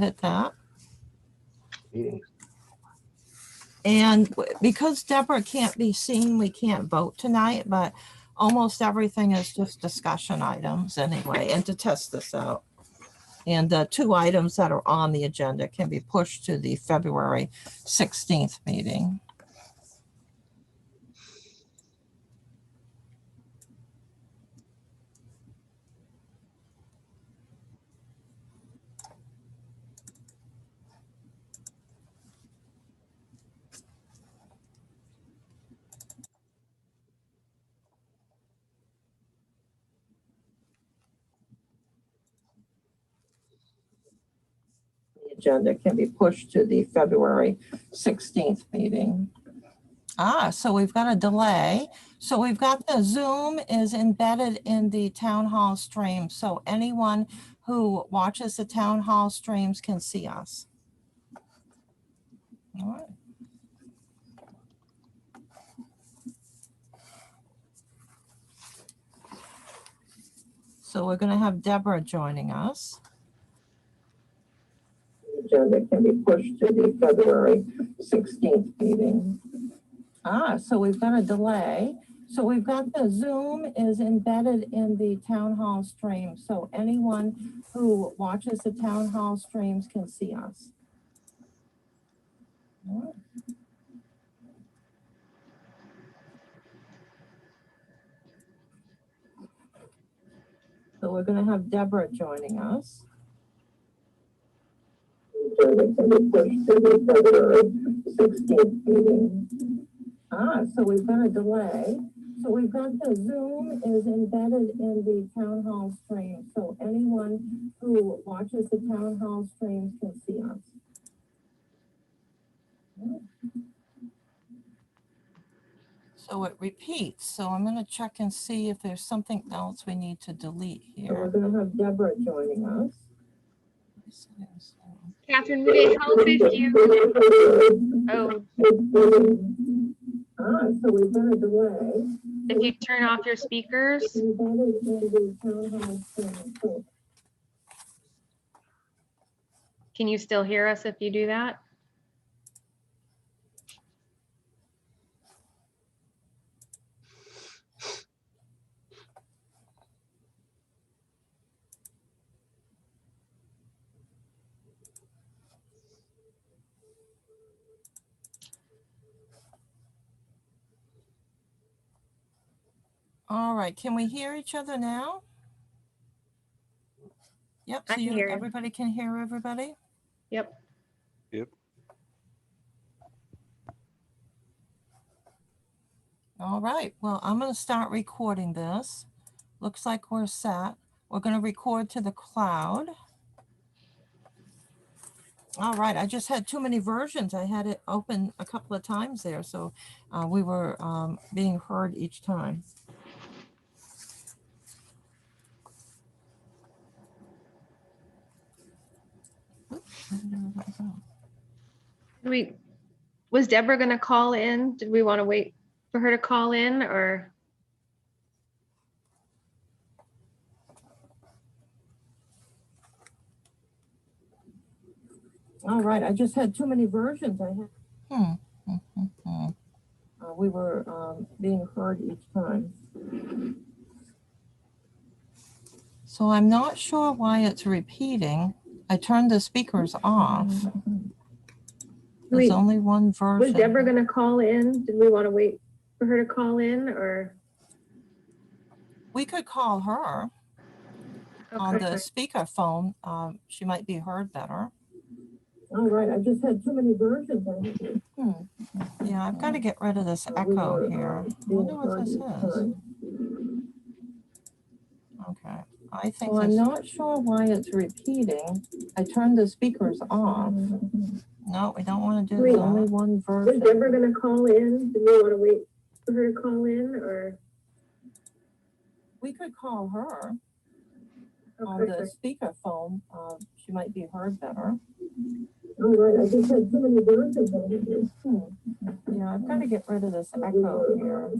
edit that. Meetings. And because Deborah can't be seen, we can't vote tonight, but almost everything is just discussion items anyway, and to test this out. And the 2 items that are on the agenda can be pushed to the February 16th meeting. Agenda can be pushed to the February 16th meeting. So we've got a delay. So we've got the Zoom is embedded in the town hall stream. So anyone who watches the town hall streams can see us. All right. So we're going to have Deborah joining us. Agenda can be pushed to the February 16th meeting. So we've got a delay. So we've got the Zoom is embedded in the town hall stream. So anyone who watches the town hall streams can see us. All right. So we're going to have Deborah joining us. Agenda can be pushed to the February 16th meeting. So we've got a delay. So we've got the Zoom is embedded in the town hall stream. So anyone who watches the town hall streams can see us. So it repeats. So I'm going to check and see if there's something else we need to delete here. So we're going to have Deborah joining us. Catherine, would it help if you? Oh. So we've got a delay. If you turn off your speakers. Can you still hear us if you do that? All right, can we hear each other now? Yep, so everybody can hear everybody? Yep. Yep. All right, well, I'm going to start recording this. Looks like we're set. We're going to record to the cloud. All right, I just had too many versions. I had it open a couple of times there, so we were being heard each time. Was Deborah going to call in? Did we want to wait for her to call in, or? All right, I just had too many versions. We were being heard each time. So I'm not sure why it's repeating. I turned the speakers off. There's only one version. Was Deborah going to call in? Did we want to wait for her to call in, or? We could call her on the speaker phone. She might be heard better. All right, I just had too many versions. Yeah, I've got to get rid of this echo here. I wonder what this is. Okay, I think I'm not sure why it's repeating. I turned the speakers off. No, we don't want to do that. Only one version. Was Deborah going to call in? Did we want to wait for her to call in, or? We could call her on the speaker phone. She might be heard better. All right, I just had too many versions. Yeah, I've got to get rid of this echo here.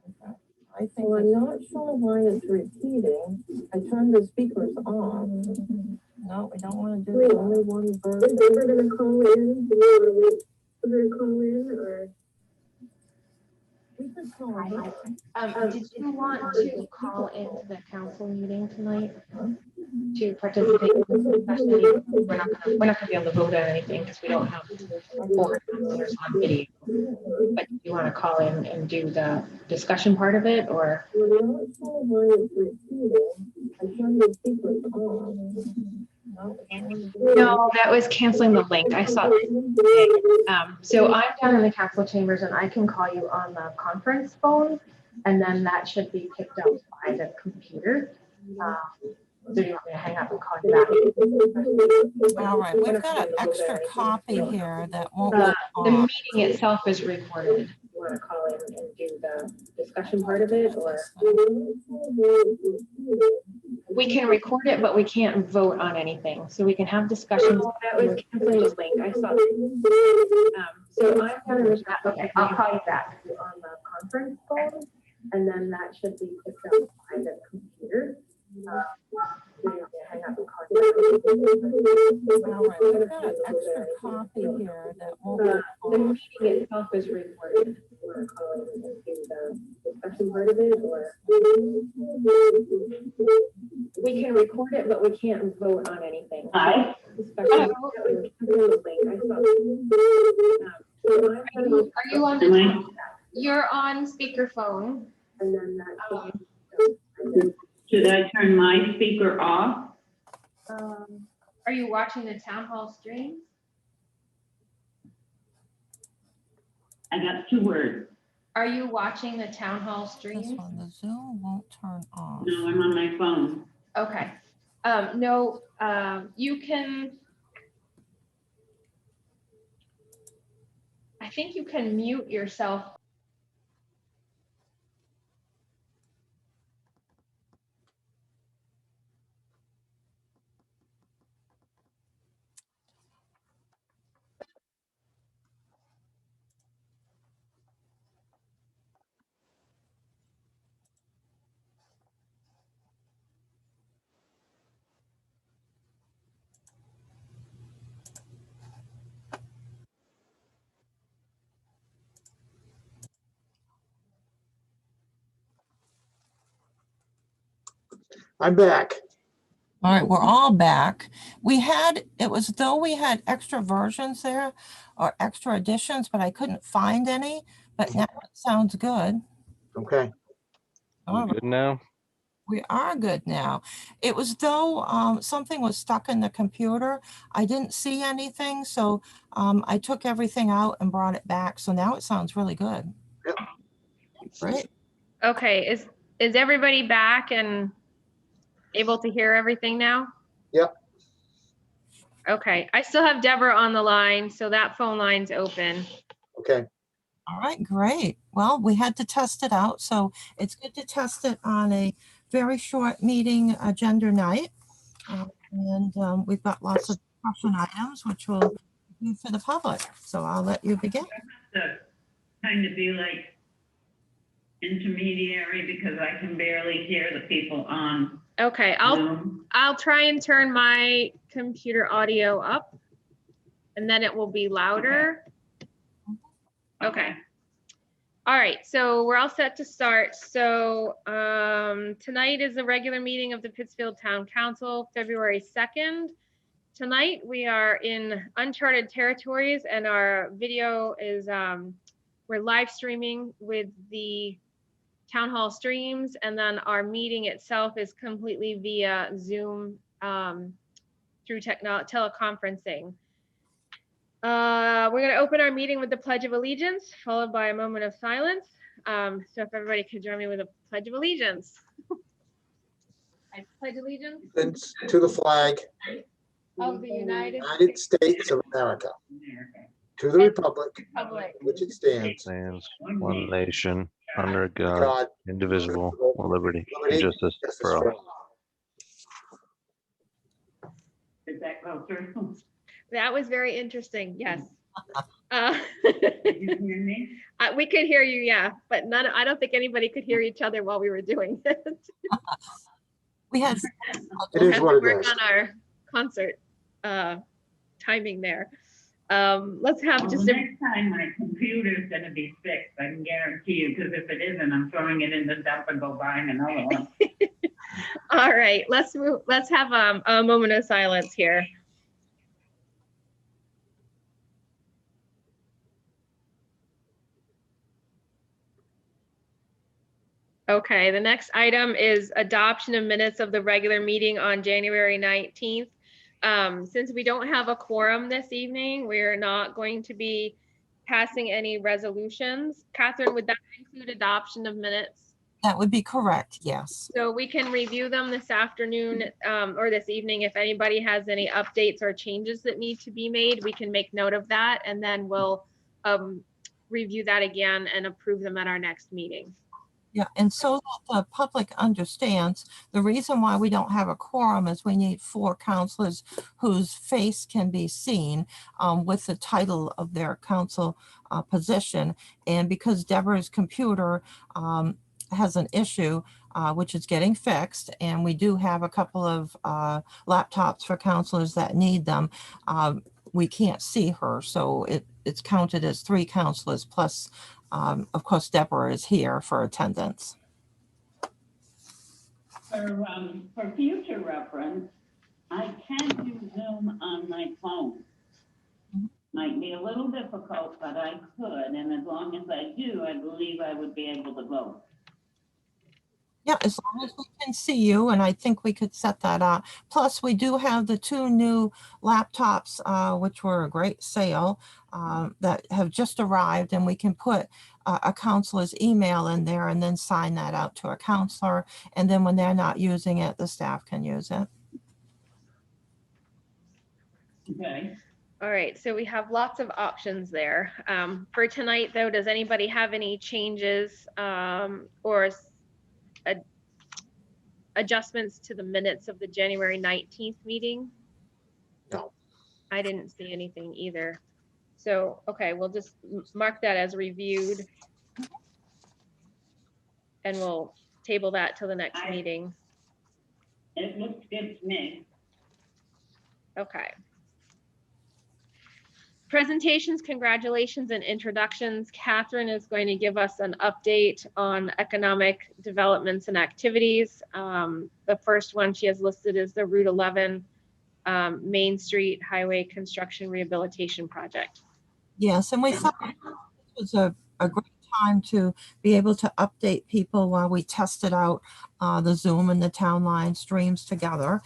Okay. I think. Well, I'm not sure why it's repeating. I turned the speakers on. No, we don't want to do that. Only one version. Is Deborah gonna call in? Do you want to wait for her to call in, or? We could call her. Did you want to call into the council meeting tonight to participate in the discussion? We're not gonna be able to vote on anything because we don't have 4 councilors on video. But do you want to call in and do the discussion part of it, or? Well, I'm not sure why it's repeating. I turned the speakers on. No, that was canceling the link. I saw. So I'm down in the council chambers and I can call you on the conference phone, and then that should be picked up by the computer. So you want me to hang up and call you back? All right, we've got an extra copy here that won't The go meeting off. itself is recorded. You want to call in and do the discussion part of it, or? We can record it, but we can't vote on anything. So we can have discussions. That was canceling the link. I saw. So I'm going to, okay, I'll call you back on the conference phone, and then that should be picked up by the computer. Hang up and call you back. All right, we've got an extra copy here that won't go The off. meeting itself is recorded. You want to call in and do the discussion part of it, or? We can record it, but we can't vote on anything. Hi. Discussion. Are you on the, you're on speakerphone. And then that. Should I turn my speaker off? Are you watching the town hall stream? I got 2 words. Are you watching the town hall This stream? one, the Zoom won't turn off. No, I'm on my phone. Okay. No, you can. I think you can mute yourself. I'm back. All right, we're all back. It was though we had extra versions there or extra editions, but I couldn't find any, but now it sounds good. Okay. All You right, good now? we are good now. It was though something was stuck in the computer. I didn't see anything, so I took everything out and brought it back. So now it sounds really good. Yep. Great. Okay, is everybody back and able to hear everything now? Yep. Okay, I still have Deborah on the line, so that phone line's open. Okay. All right, great. Well, we had to test it out, so it's good to test it on a very short meeting agenda night. And we've got lots of discussion items, which will be for the public. So I'll let you begin. To kind of be like intermediary because I can barely hear the people on Okay, Zoom. I'll try and turn my computer audio up, and then it will be louder. Okay. All right, so we're all set to start. So tonight is the regular meeting of the Pittsfield Town Council, February 2nd. Tonight we are in uncharted territories, and our video is, we're live streaming with the town hall streams, and then our meeting itself is completely via Zoom through teleconferencing. We're going to open our meeting with the Pledge of Allegiance, followed by a moment of silence. So if everybody could join me with a Pledge of Allegiance. I pledge allegiance To the flag, of the United United States of America, to the republic, Republic which it stands, Stands one nation under God, God, indivisible, with liberty and justice for all. Did that go through? That was very interesting. Yes. Did you hear me? We could hear you, yeah, but I don't think anybody could hear each other while we were doing it. We had, It We'll is have what to it work is. on our concert timing there. Let's have Well, just the a, next time my computer's gonna be fixed, I can guarantee you, because if it isn't, I'm throwing it in the dump and go buying another one. all right, let's have a moment of silence here. Okay, the next item is adoption of minutes of the regular meeting on January 19th. Since we don't have a quorum this evening, we're not going to be passing any resolutions. Catherine, would that include adoption of minutes? that would be correct, yes. So we can review them this afternoon or this evening. If anybody has any updates or changes that need to be made, we can make note of that, and then we'll review that again and approve them at our next meeting. Yeah, and so that the public understands, the reason why we don't have a quorum is we need 4 counselors whose face can be seen with the title of their council position. And because Deborah's computer has an issue, which is getting fixed, and we do have a couple of laptops for counselors that need them, we can't see her. So it's counted as 3 counselors plus of course, Deborah is here for attendance. For future reference, I can do Zoom on my phone. Might be a little difficult, but I could, and as long as I do, I believe I would be able to vote. Yeah, as long as we can see you, and I think we could set that up. Plus, we do have the 2 new laptops, which were a great sale, that have just arrived, and we can put a counselor's email in there and then sign that out to a counselor. And then when they're not using it, the staff can use it. Okay. All right, so we have lots of options there. For tonight, though, does anybody have any changes or adjustments to the minutes of the January 19th meeting? No. I didn't see anything either. So, okay, we'll just mark that as reviewed. And we'll table that till the next meeting. It looks good to me. Okay. Presentations, congratulations, and introductions. Catherine is going to give us an update on economic developments and activities. The first one she has listed is the Route 11 Main Street Highway Construction Rehabilitation Project. Yes, and we thought this was a great time to be able to update people while we tested out the Zoom and the Town Line streams together.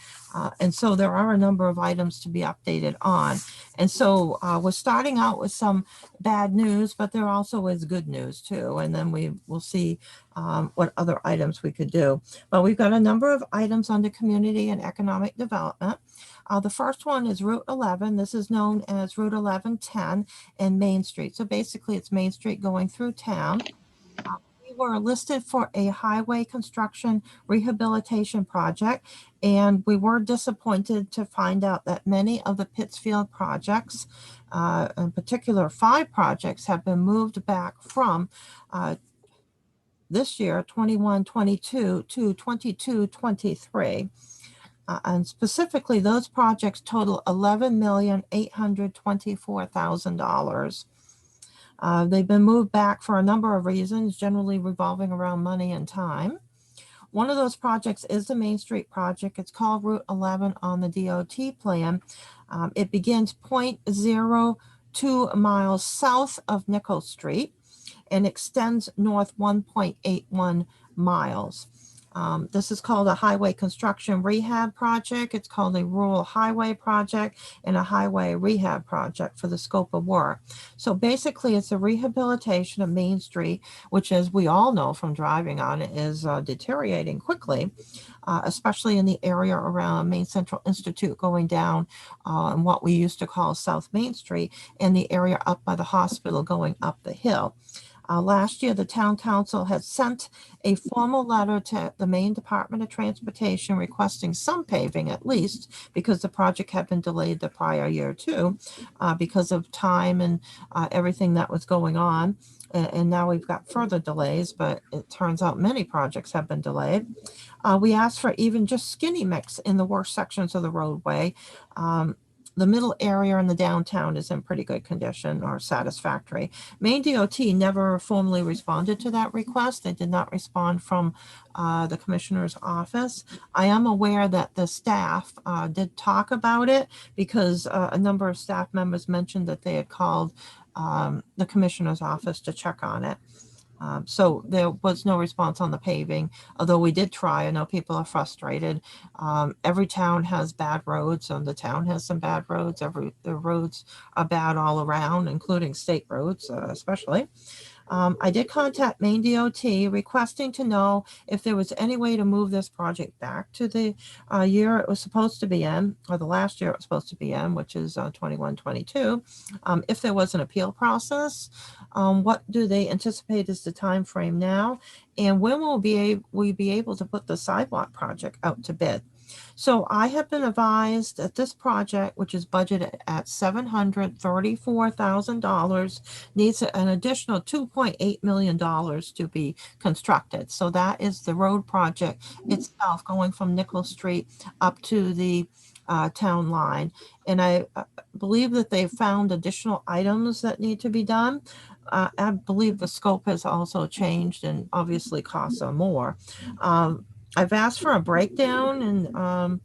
And so there are a number of items to be updated on. And so we're starting out with some bad news, but there also is good news too. And then we will see what other items we could do. But we've got a number of items under community and economic development. The first one is Route 11. This is known as Route 1110 and Main Street. So basically it's Main Street going through town. We were listed for a highway construction rehabilitation project, and we were disappointed to find out that many of the Pittsfield projects, in particular 5 projects, have been moved back from this year, 21-22 to 22-23. And specifically, those projects total $11,824,000. They've been moved back for a number of reasons, generally revolving around money and time. One of those projects is the Main Street project. It's called Route 11 on the DOT plan. It begins 0.02 miles south of Nickel Street and extends north 1.81 miles. This is called a highway construction rehab project. It's called a rural highway project and a highway rehab project for the scope of work. So basically it's a rehabilitation of Main Street, which, as we all know from driving on it, is deteriorating quickly, especially in the area around Main Central Institute going down and what we used to call South Main Street, and the area up by the hospital going up the hill. Last year, the town council had sent a formal letter to the Maine Department of Transportation requesting some paving at least, because the project had been delayed the prior year too, because of time and everything that was going on. And now we've got further delays, but it turns out many projects have been delayed. We asked for even just skinny mix in the worst sections of the roadway. The middle area in the downtown is in pretty good condition or satisfactory. Maine DOT never formally responded to that request. They did not respond from the commissioner's office. I am aware that the staff did talk about it, because a number of staff members mentioned that they had called the commissioner's office to check on it. So there was no response on the paving, although we did try. I know people are frustrated. Every town has bad roads, and the town has some bad roads. The roads are bad all around, including state roads, especially. I did contact Maine DOT requesting to know if there was any way to move this project back to the year it was supposed to be in, or the last year it was supposed to be in, which is 21-22. If there was an appeal process, what do they anticipate is the time frame now, and when will we be able to put the sidewalk project out to bid? So I have been advised that this project, which is budgeted at $734,000, needs an additional $2.8 million to be constructed. So that is the road project itself, going from Nichols Street up to the town line. And I believe that they've found additional items that need to be done. I believe the scope has also changed, and obviously costs are more. I've asked for a breakdown and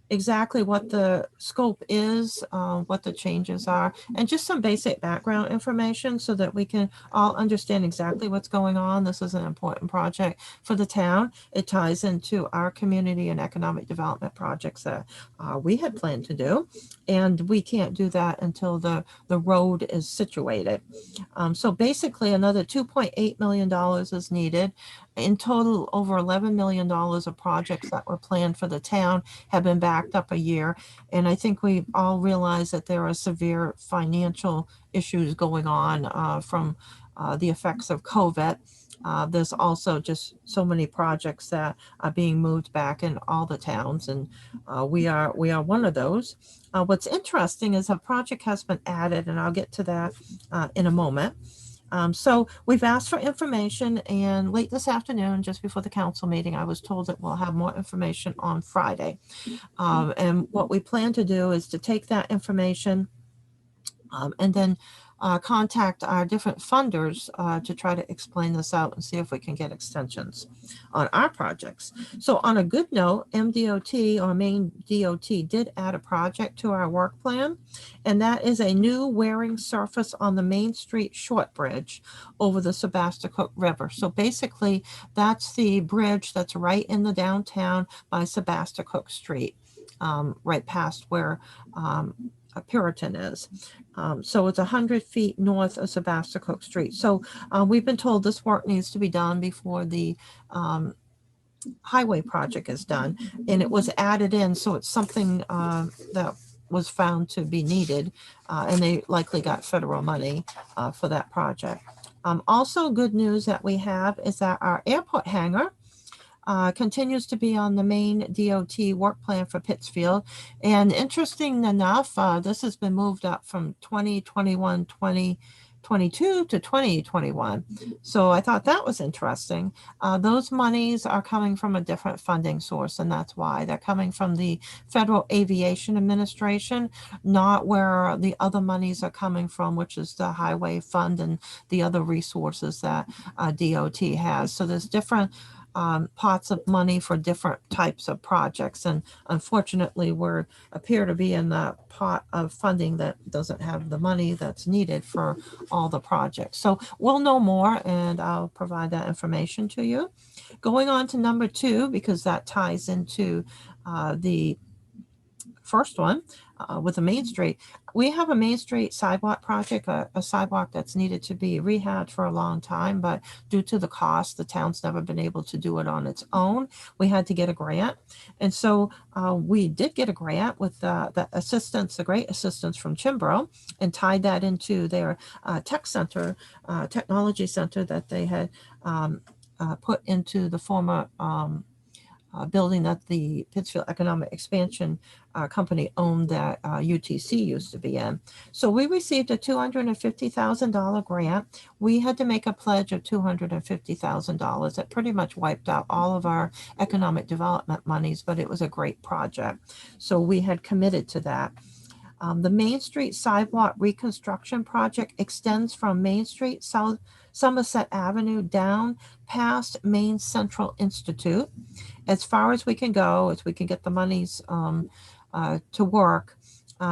exactly what the scope is, what the changes are, and just some basic background information so that we can all understand exactly what's going on. This is an important project for the town. It ties into our community and economic development projects that we had planned to do, and we can't do that until the road is situated. So basically another $2.8 million is needed. In total, over $11 million of projects that were planned for the town have been backed up a year. And I think we all realize that there are severe financial issues going on from the effects of COVID. There's also just so many projects that are being moved back in all the towns, and we are one of those. What's interesting is a project has been added, and I'll get to that in a moment. So we've asked for information, and late this afternoon, just before the council meeting, I was told that we'll have more information on Friday. And what we plan to do is to take that information and then contact our different funders to try to explain this out and see if we can get extensions on our projects. So on a good note, MDOT, or Maine DOT, did add a project to our work plan, and that is a new wearing surface on the Main Street short bridge over the Sebasticook River. So basically, that's the bridge that's right in the downtown by Sebasticook Street, right past where Puritan is. So it's 100 feet north of Sebasticook Street. So we've been told this work needs to be done before the highway project is done, and it was added in, so it's something that was found to be needed, and they likely got federal money for that project. Also, good news that we have is that our airport hangar continues to be on the Maine DOT work plan for Pittsfield. And interesting enough, this has been moved up from 2021, 2022 to 2021. So I thought that was interesting. Those monies are coming from a different funding source, and that's why they're coming from the Federal Aviation Administration, not where the other monies are coming from, which is the highway fund and the other resources that DOT has. So there's different pots of money for different types of projects, and unfortunately we appear to be in the pot of funding that doesn't have the money that's needed for all the projects. So we'll know more, and I'll provide that information to you. Going on to number 2, because that ties into the first one with the Main Street. We have a Main Street sidewalk project, a sidewalk that's needed to be rehabbed for a long time, but due to the cost, the town's never been able to do it on its own. We had to get a grant. And so we did get a grant with the assistance, the great assistance from Chimbro, and tied that into their tech center, technology center that they had put into the former building that the Pittsfield Economic Expansion Company owned that UTC used to be in. So we received a $250,000 grant. We had to make a pledge of $250,000. That pretty much wiped out all of our economic development monies, but it was a great project. So we had committed to that. The Main Street Sidewalk Reconstruction Project extends from Main Street, South Somerset Avenue down past Main Central Institute. As far as we can go, as we can get the monies to work,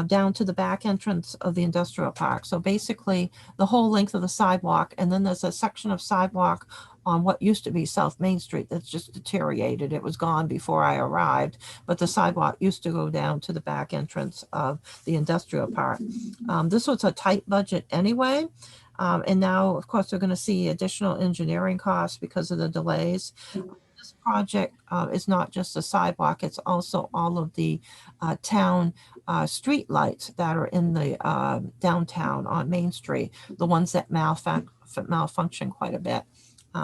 down to the back entrance of the industrial park. So basically the whole length of the sidewalk, and then there's a section of sidewalk on what used to be South Main Street that's just deteriorated. It was gone before I arrived, but the sidewalk used to go down to the back entrance of the industrial park. This was a tight budget anyway. And now, of course, we're going to see additional engineering costs because of the delays. This project is not just a sidewalk, it's also all of the town street lights that are in the downtown on Main Street, the ones that malfunction quite a bit.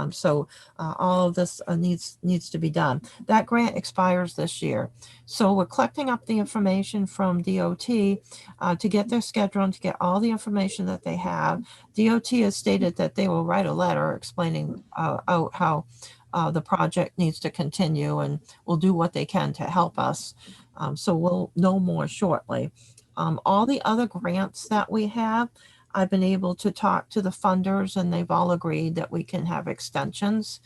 So all of this needs to be done. That grant expires this year. So we're collecting up the information from DOT to get their schedule and to get all the information that they have. DOT has stated that they will write a letter explaining out how the project needs to continue and will do what they can to help us. So we'll know more shortly. All the other grants that we have, I've been able to talk to the funders and they've all agreed that we can have extensions.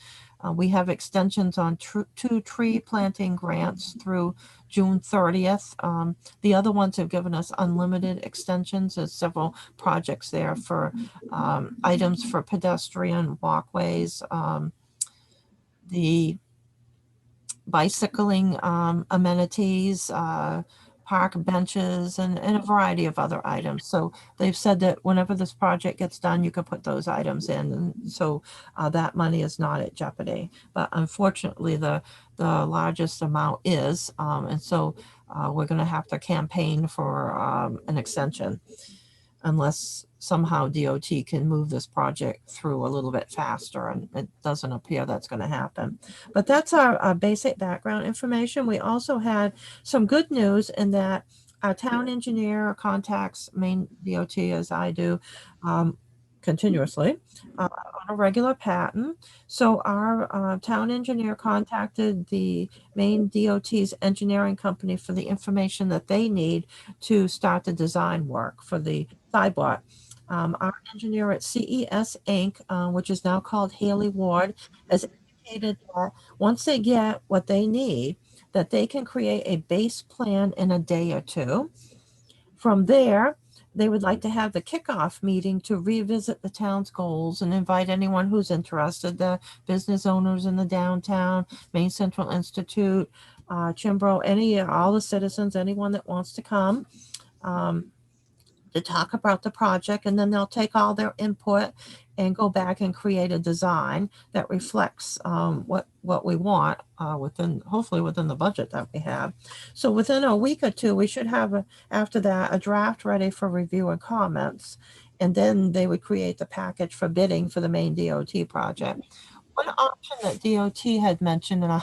We have extensions on 2 tree planting grants through June 30th. The other ones have given us unlimited extensions. There's several projects there for items for pedestrian walkways, the bicycling amenities, park benches, and a variety of other items. So they've said that whenever this project gets done, you can put those items in. And so that money is not at jeopardy. But unfortunately, the largest amount is. And so we're going to have to campaign for an extension unless somehow DOT can move this project through a little bit faster, and it doesn't appear that's going to happen. But that's our basic background information. We also had some good news in that our town engineer contacts Maine DOT, as I do, continuously on a regular pattern. So our town engineer contacted the Maine DOT's engineering company for the information that they need to start the design work for the sidewalk. Our engineer at CES Inc., which is now called Haley Ward, has indicated that once they get what they need, that they can create a base plan in a day or two. From there, they would like to have the kickoff meeting to revisit the town's goals and invite anyone who's interested, the business owners in the downtown, Maine Central Institute, Chimbro, all the citizens, anyone that wants to come. To talk about the project, and then they'll take all their input and go back and create a design that reflects what we want hopefully within the budget that we have. So within a week or two, we should have after that a draft ready for review and comments, and then they would create the package for bidding for the main DOT project. One option that DOT had mentioned, and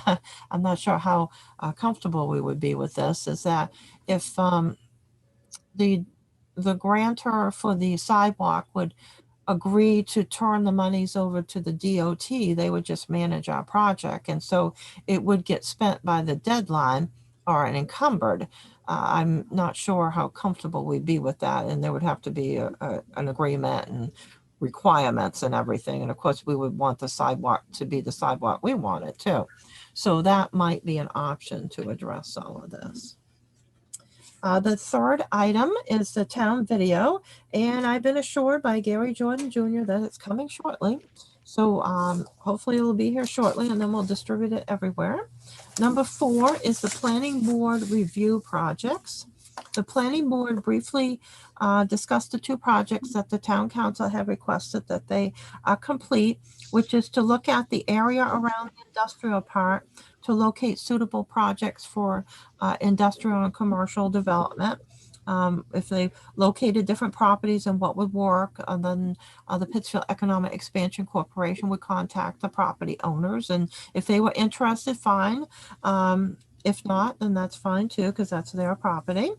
I'm not sure how comfortable we would be with this, is that if the grantor for the sidewalk would agree to turn the monies over to the DOT, they would just manage our project. And so it would get spent by the deadline or encumbered. I'm not sure how comfortable we'd be with that. And there would have to be an agreement and requirements and everything. And of course, we would want the sidewalk to be the sidewalk we want it too. So that might be an option to address all of this. The third item is the town video, and I've been assured by Gary Jordan Jr. that it's coming shortly. So hopefully it'll be here shortly, and then we'll distribute it everywhere. Number 4 is the planning board review projects. The planning board briefly discussed the 2 projects that the town council have requested that they complete, which is to look at the area around the industrial park to locate suitable projects for industrial and commercial development. If they located different properties and what would work, then the Pittsfield Economic Expansion Corporation would contact the property owners, and if they were interested, fine. If not, then that's fine too, because that's their property.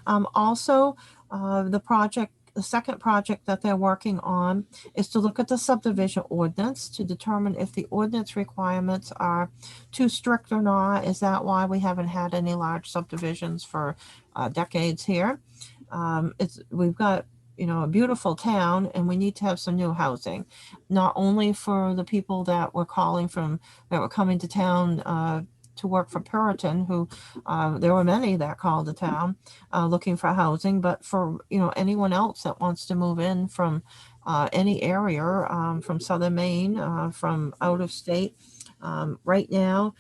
Also, the second project that they're working on is to look at the subdivision ordinance to determine if the ordinance requirements are too strict or not. Is that why we haven't had any large subdivisions for decades here? We've got, a beautiful town, and we need to have some new housing, not only for the people that were coming to town to work for Puritan, who there were many that called the town looking for housing, but for anyone else that wants to move in from any area, from southern Maine, from out of state. Right now,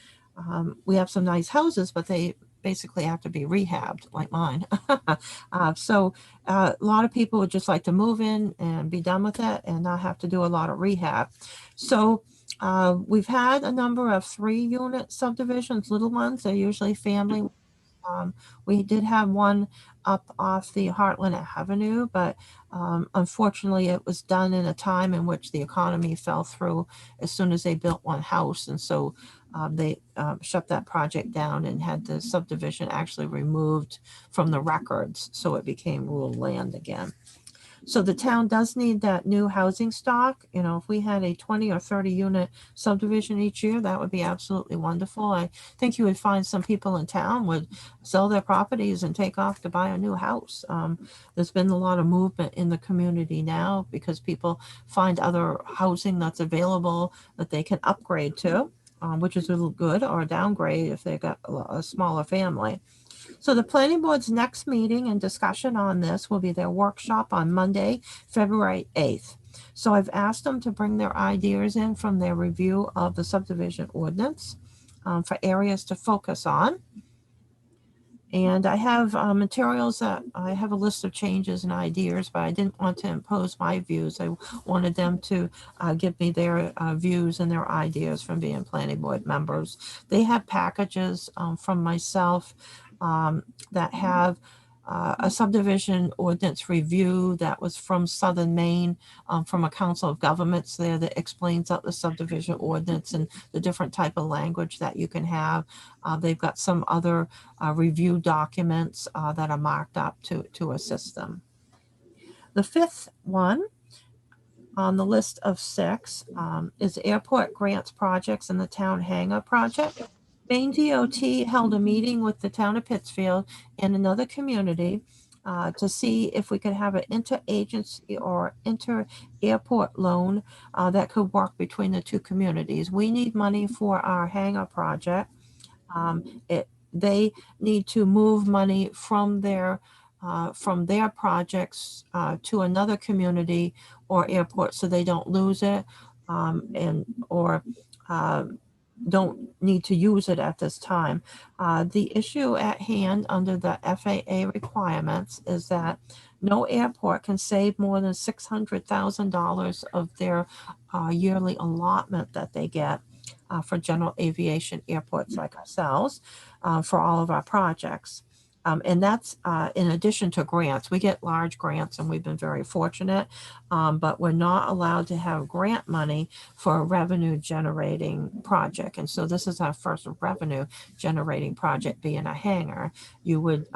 we have some nice houses, but they basically have to be rehabbed, like mine. So a lot of people would just like to move in and be done with it and not have to do a lot of rehab. So we've had a number of 3-unit subdivisions, little ones. They're usually family. We did have one up off the Heartland Avenue, but unfortunately it was done in a time in which the economy fell through as soon as they built one house. And so they shut that project down and had the subdivision actually removed from the records. So it became rural land again. So the town does need that new housing stock. If we had a 20 or 30 unit subdivision each year, that would be absolutely wonderful. I think you would find some people in town would sell their properties and take off to buy a new house. There's been a lot of movement in the community now because people find other housing that's available that they can upgrade to, which is a little good, or downgrade if they've got a smaller family. So the planning board's next meeting and discussion on this will be their workshop on Monday, February 8th. So I've asked them to bring their ideas in from their review of the subdivision ordinance for areas to focus on. And I have materials that I have a list of changes and ideas, but I didn't want to impose my views. I wanted them to give me their views and their ideas from being planning board members. They have packages from myself that have a subdivision ordinance review that was from Southern Maine, from a council of governments there that explains out the subdivision ordinance and the different type of language that you can have. They've got some other review documents that are marked up to assist them. The 5th one on the list of 6 is airport grants projects and the town hangar project. Maine DOT held a meeting with the town of Pittsfield and another community to see if we could have an interagency or inter-airport loan that could work between the 2 communities. We need money for our hangar project. They need to move money from their projects to another community or airport so they don't lose it or don't need to use it at this time. The issue at hand under the FAA requirements is that no airport can save more than $600,000 of their yearly allotment that they get for general aviation airports like ourselves for all of our projects. And that's in addition to grants. We get large grants and we've been very fortunate, but we're not allowed to have grant money for a revenue generating project. And so this is our first revenue generating project being a hangar. You would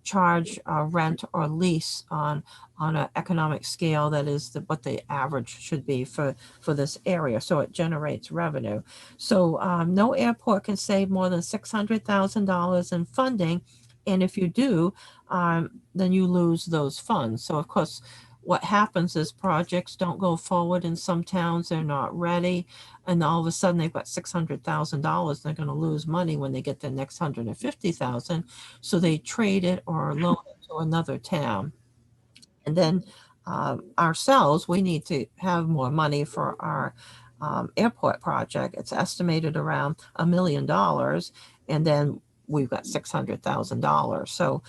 charge rent or lease on an economic scale that is what the average should be for this area. So it generates revenue. So no airport can save more than $600,000 in funding. And if you do, then you lose those funds. So of course, what happens is projects don't go forward in some towns, they're not ready. And all of a sudden they've got $600,000. They're going to lose money when they get the next $150,000. So they trade it or loan it to another town. And then ourselves, we need to have more money for our airport project. It's estimated around $1 million. And then we've got $600,000. So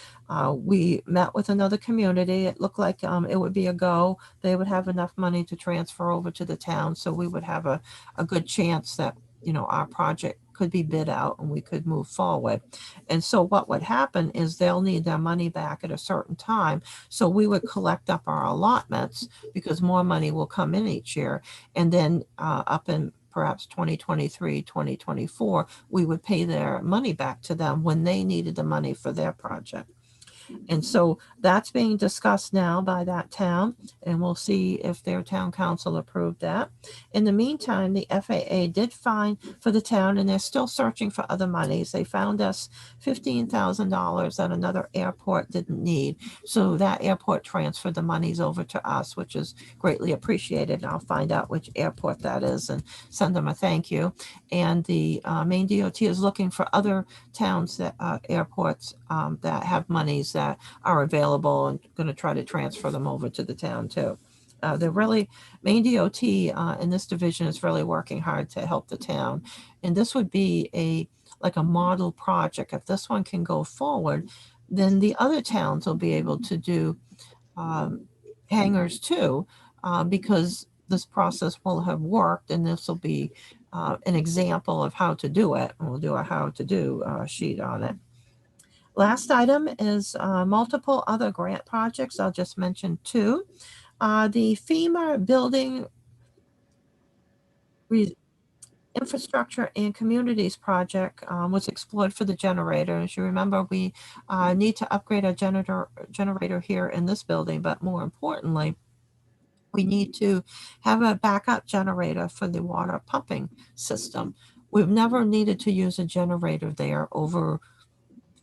we met with another community. It looked like it would be a go. They would have enough money to transfer over to the town. So we would have a good chance that, our project could be bid out and we could move forward. And so what would happen is they'll need their money back at a certain time. So we would collect up our allotments because more money will come in each year. And then up in perhaps 2023, 2024, we would pay their money back to them when they needed the money for their project. And so that's being discussed now by that town, and we'll see if their town council approved that. In the meantime, the FAA did find for the town, and they're still searching for other monies. They found us $15,000 that another airport didn't need. So that airport transferred the monies over to us, which is greatly appreciated. And I'll find out which airport that is and send them a thank you. And the Maine DOT is looking for other towns that airports that have monies that are available and going to try to transfer them over to the town too. Maine DOT in this division is really working hard to help the town. And this would be like a model project. If this one can go forward, then the other towns will be able to do hangars too, because this process will have worked, and this will be an example of how to do it. And we'll do a how to do sheet on it. Last item is multiple other grant projects. I'll just mention two. The FEMA building infrastructure and communities project was explored for the generator. As you remember, we need to upgrade our generator here in this building, but more importantly, we need to have a backup generator for the water pumping system. We've never needed to use a generator there over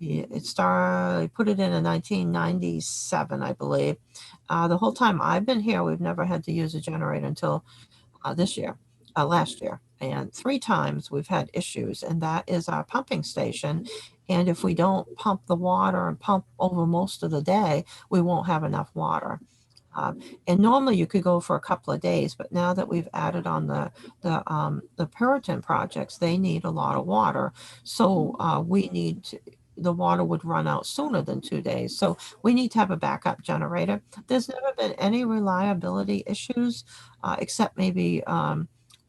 I put it in 1997, I believe. The whole time I've been here, we've never had to use a generator until last year. And 3 times we've had issues, and that is our pumping station. And if we don't pump the water and pump over most of the day, we won't have enough water. And normally you could go for a couple of days, but now that we've added on the Puritan projects, they need a lot of water. So the water would run out sooner than 2 days. So we need to have a backup generator. There's never been any reliability issues, except maybe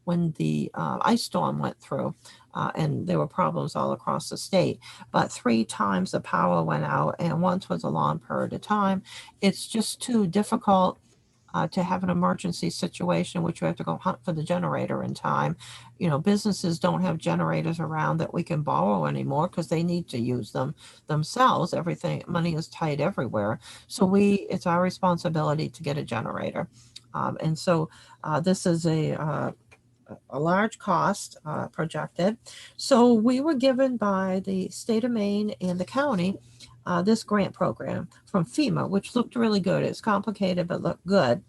when the ice storm went through, and there were problems all across the state. But 3 times the power went out, and once was a long period of time. It's just too difficult to have an emergency situation in which you have to go hunt for the generator in time. Businesses don't have generators around that we can borrow anymore because they need to use them themselves. Money is tight everywhere. So it's our responsibility to get a generator. And so this is a large cost projected. So we were given by the state of Maine and the county this grant program from FEMA, which looked really good. It's complicated, but looked good.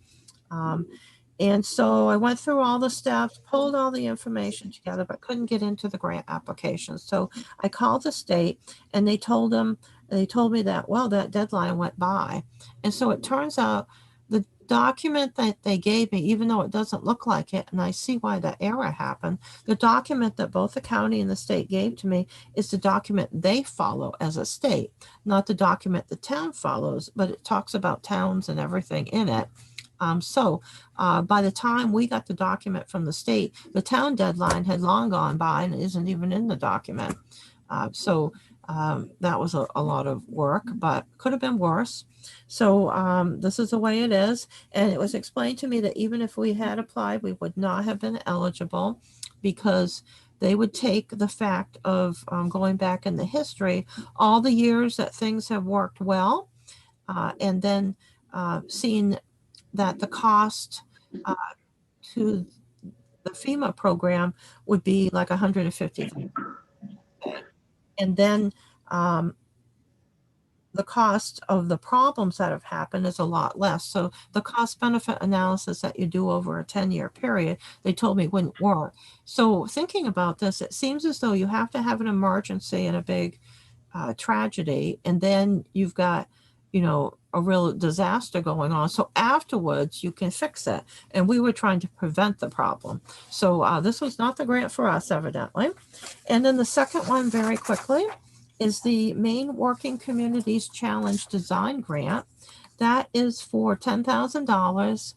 And so I went through all the steps, pulled all the information together, but couldn't get into the grant application. So I called the state, and they told me that, well, that deadline went by. And so it turns out the document that they gave me, even though it doesn't look like it, and I see why that error happened, the document that both the county and the state gave to me is the document they follow as a state, not the document the town follows, but it talks about towns and everything in it. So by the time we got the document from the state, the town deadline had long gone by and isn't even in the document. So that was a lot of work, but could have been worse. So this is the way it is. And it was explained to me that even if we had applied, we would not have been eligible because they would take the fact of going back in the history, all the years that things have worked well, and then seeing that the cost to the FEMA program would be like $150,000. And then the cost of the problems that have happened is a lot less. So the cost benefit analysis that you do over a 10-year period, they told me wouldn't work. So thinking about this, it seems as though you have to have an emergency and a big tragedy. And then you've got, a real disaster going on. So afterwards, you can fix it. And we were trying to prevent the problem. So this was not the grant for us, evidently. And then the second one, very quickly, is the Maine Working Communities Challenge Design Grant. That is for $10,000.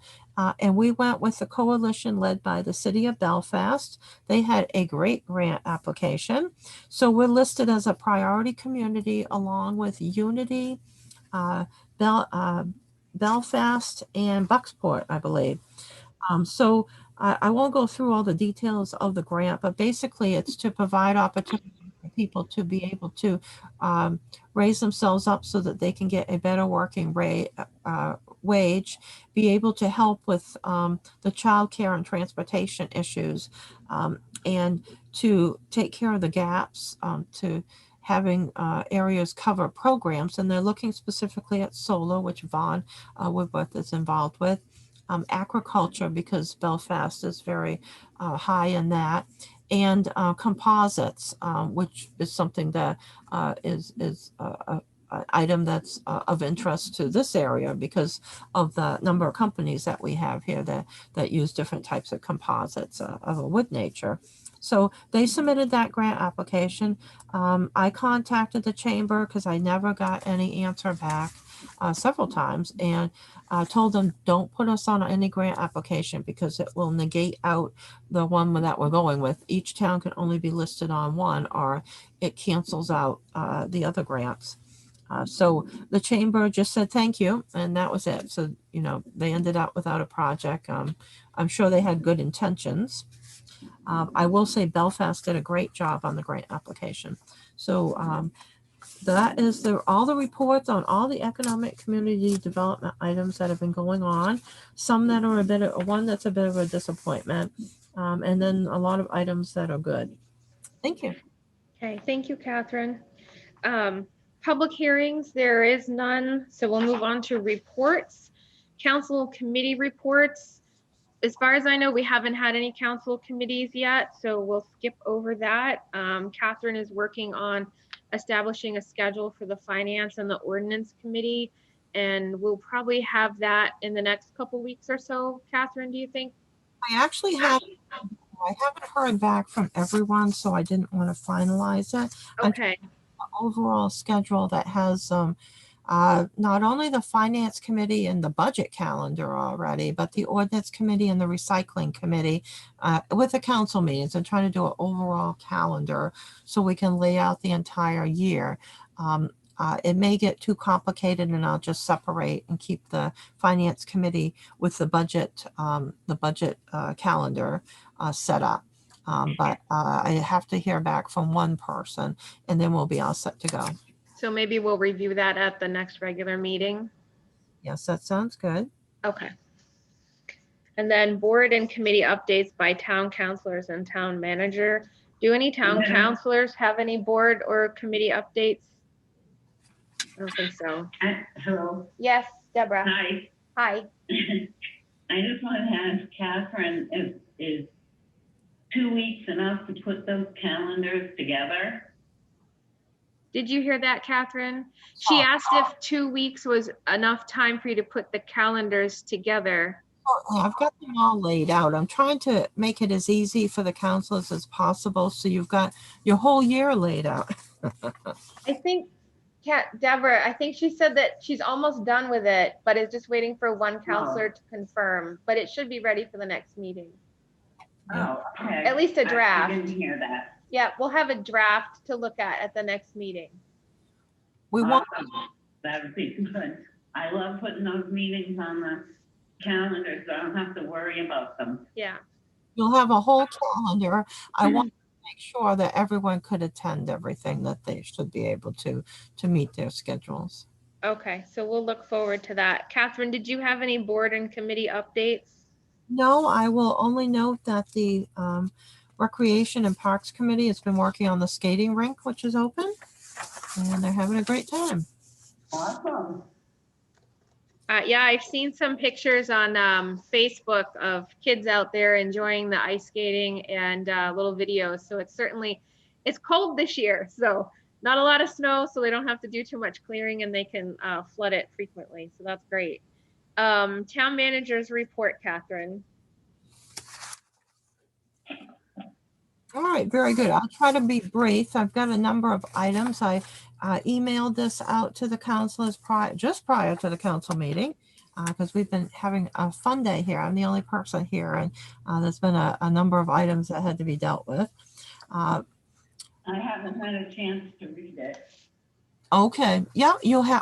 And we went with the coalition led by the city of Belfast. They had a great grant application. So we're listed as a priority community along with Unity, Belfast, and Bucksport, I believe. So I won't go through all the details of the grant, but basically it's to provide opportunity for people to be able to raise themselves up so that they can get a better working wage, be able to help with the childcare and transportation issues, and to take care of the gaps, to having areas cover programs. And they're looking specifically at solar, which Vaughn Woodworth is involved with. Agriculture, because Belfast is very high in that, and composites, which is something that is an item that's of interest to this area because of the number of companies that we have here that use different types of composites of a wood nature. So they submitted that grant application. I contacted the chamber because I never got any answer back several times, and told them don't put us on any grant application because it will negate out the one that we're going with. Each town can only be listed on one, or it cancels out the other grants. So the chamber just said thank you, and that was it. So, you know, they ended up without a project. I'm sure they had good intentions. I will say Belfast did a great job on the grant application. So that is all the reports on all the economic community development items that have been going on. Some that are one that's a bit of a disappointment, and then a lot of items that are good. Thank you. Okay, thank you, Catherine. Public hearings, there is none, so we'll move on to reports. Council committee reports. As far as I know, we haven't had any council committees yet, so we'll skip over that. Catherine is working on establishing a schedule for the finance and the ordinance committee, and we'll probably have that in the next couple weeks or so. Catherine, do you think? I haven't heard back from everyone, so I didn't want to finalize it. Okay. Overall schedule that has not only the finance committee and the budget calendar already, but the ordinance committee and the recycling committee with the council meetings, and trying to do an overall calendar so we can lay out the entire year. It may get too complicated, and I'll just separate and keep the finance committee with the budget calendar set up. But I have to hear back from one person, and then we'll be all set to go. So maybe we'll review that at the next regular meeting. Yes, that sounds good. Okay. And then board and committee updates by town councilors and town manager. Do any town councilors have any board or committee updates? I don't think so. Hello. Yes, Deborah. Hi. Hi. I just want to ask Catherine, is 2 weeks enough to put those calendars together? Did you hear that, Catherine? She asked if 2 weeks was enough time for you to put the calendars together. I've got them all laid out. I'm trying to make it as easy for the councilors as possible, so you've got your whole year laid out. I think, Deborah, I think she said that she's almost done with it, but is just waiting for one counselor to confirm, but it should be ready for the next meeting. Oh, okay. At least a draft. I didn't hear that. Yeah, we'll have a draft to look at the next meeting. We want Awesome. That would be good. I love putting those meetings on the calendar so I don't have to worry about them. Yeah. You'll have a whole calendar. I want to make sure that everyone could attend everything that they should be able to meet their schedules. Okay, so we'll look forward to that. Catherine, did you have any board and committee updates? No, I will only note that the Recreation and Parks Committee has been working on the skating rink, which is open, and they're having a great time. Awesome. Yeah, I've seen some pictures on Facebook of kids out there enjoying the ice skating and little videos. So it's cold this year. So not a lot of snow, so they don't have to do too much clearing, and they can flood it frequently. So that's great. Town managers report, Catherine. All right, very good. I'll try to be brief. I've got a number of items. I emailed this out to the councilors just prior to the council meeting because we've been having a fun day here. I'm the only person here, and there's been a number of items that had to be dealt with. I haven't had a chance to read it. Okay, yeah,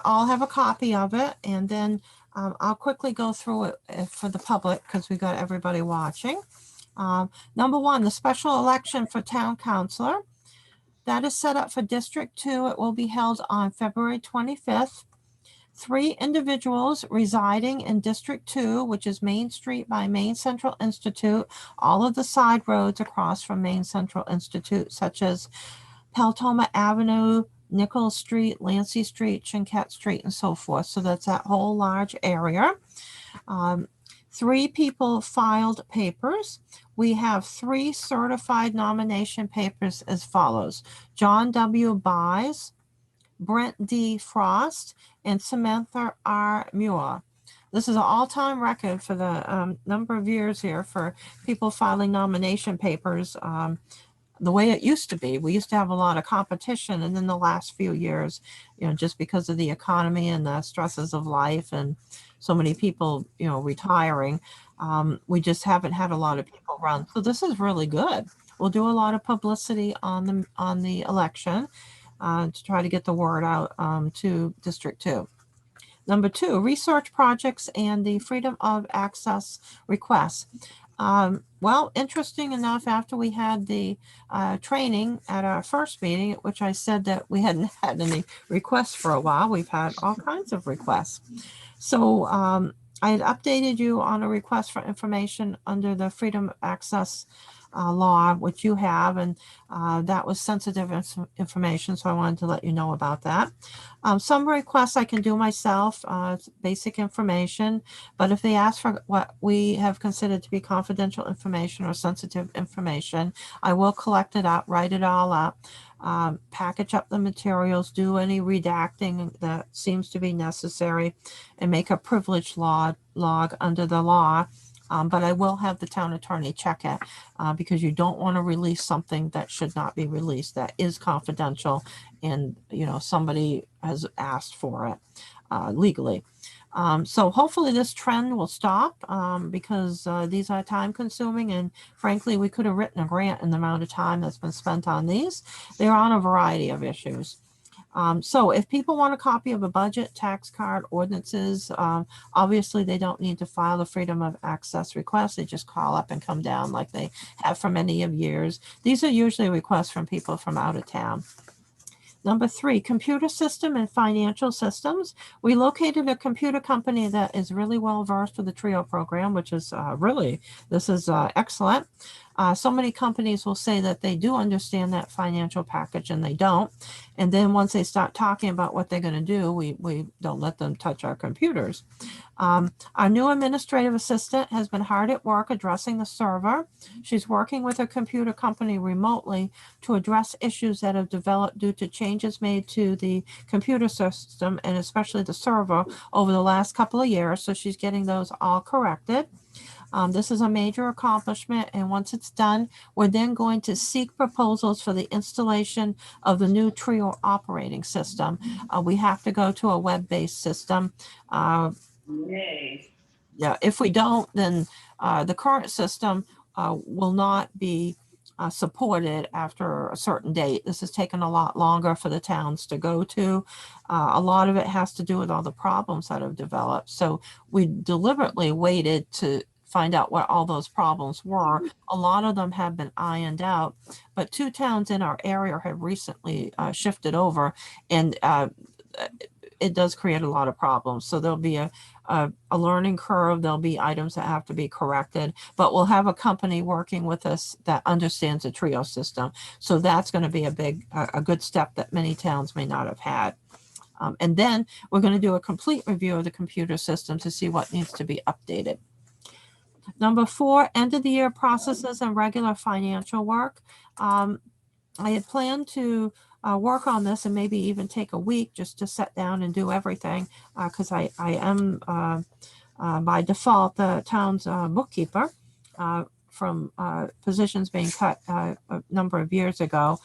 I'll have a copy of it, and then I'll quickly go through it for the public because we got everybody watching. Number one, the special election for town councilor. That is set up for District 2. It will be held on February 25th. 3 individuals residing in District 2, which is Main Street by Main Central Institute, all of the side roads across from Main Central Institute, such as Peltoma Avenue, Nichols Street, Lancy Street, Chinquette Street, and so forth. So that's that whole large area. 3 people filed papers. We have 3 certified nomination papers as follows: John W. Buys, Brent D. Frost, and Samantha R. Muir. This is an all-time record for the number of years here for people filing nomination papers. The way it used to be, we used to have a lot of competition, and in the last few years, just because of the economy and the stresses of life and so many people, retiring, we just haven't had a lot of people run. So this is really good. We'll do a lot of publicity on the election to try to get the word out to District 2. Number 2, research projects and the freedom of access requests. Well, interesting enough, after we had the training at our first meeting, at which I said that we hadn't had any requests for a while, we've had all kinds of requests. So I had updated you on a request for information under the Freedom of Access law, which you have, and that was sensitive information, so I wanted to let you know about that. Some requests I can do myself, basic information, but if they ask for what we have considered to be confidential information or sensitive information, I will collect it up, write it all up, package up the materials, do any redacting that seems to be necessary, and make a privilege log under the law. But I will have the town attorney check it because you don't want to release something that should not be released, that is confidential, and somebody has asked for it legally. So hopefully this trend will stop because these are time consuming, and frankly, we could have written a grant in the amount of time that's been spent on these. They're on a variety of issues. So if people want a copy of a budget, tax card, ordinances, obviously they don't need to file a freedom of access request. They just call up and come down like they have for many of years. These are usually requests from people from out of town. Number 3, computer system and financial systems. We located a computer company that is really well versed with the TRIO program, which is this is excellent. So many companies will say that they do understand that financial package, and they don't. And then once they start talking about what they're going to do, we don't let them touch our computers. Our new administrative assistant has been hard at work addressing the server. She's working with a computer company remotely to address issues that have developed due to changes made to the computer system, and especially the server, over the last couple of years. So she's getting those all corrected. This is a major accomplishment, and once it's done, we're then going to seek proposals for the installation of the new TRIO operating system. We have to go to a web-based system. Yay. Yeah, if we don't, then the current system will not be supported after a certain date. This has taken a lot longer for the towns to go to. A lot of it has to do with all the problems that have developed. So we deliberately waited to find out what all those problems were. A lot of them have been ironed out, but 2 towns in our area have recently shifted over, and it does create a lot of problems. So there'll be a learning curve. There'll be items that have to be corrected, but we'll have a company working with us that understands the TRIO system. So that's going to be a good step that many towns may not have had. And then we're going to do a complete review of the computer system to see what needs to be updated. Number 4, end of the year processes and regular financial work. I had planned to work on this and maybe even take a week just to sit down and do everything, because I am by default the town's bookkeeper, from positions being cut a number of years ago.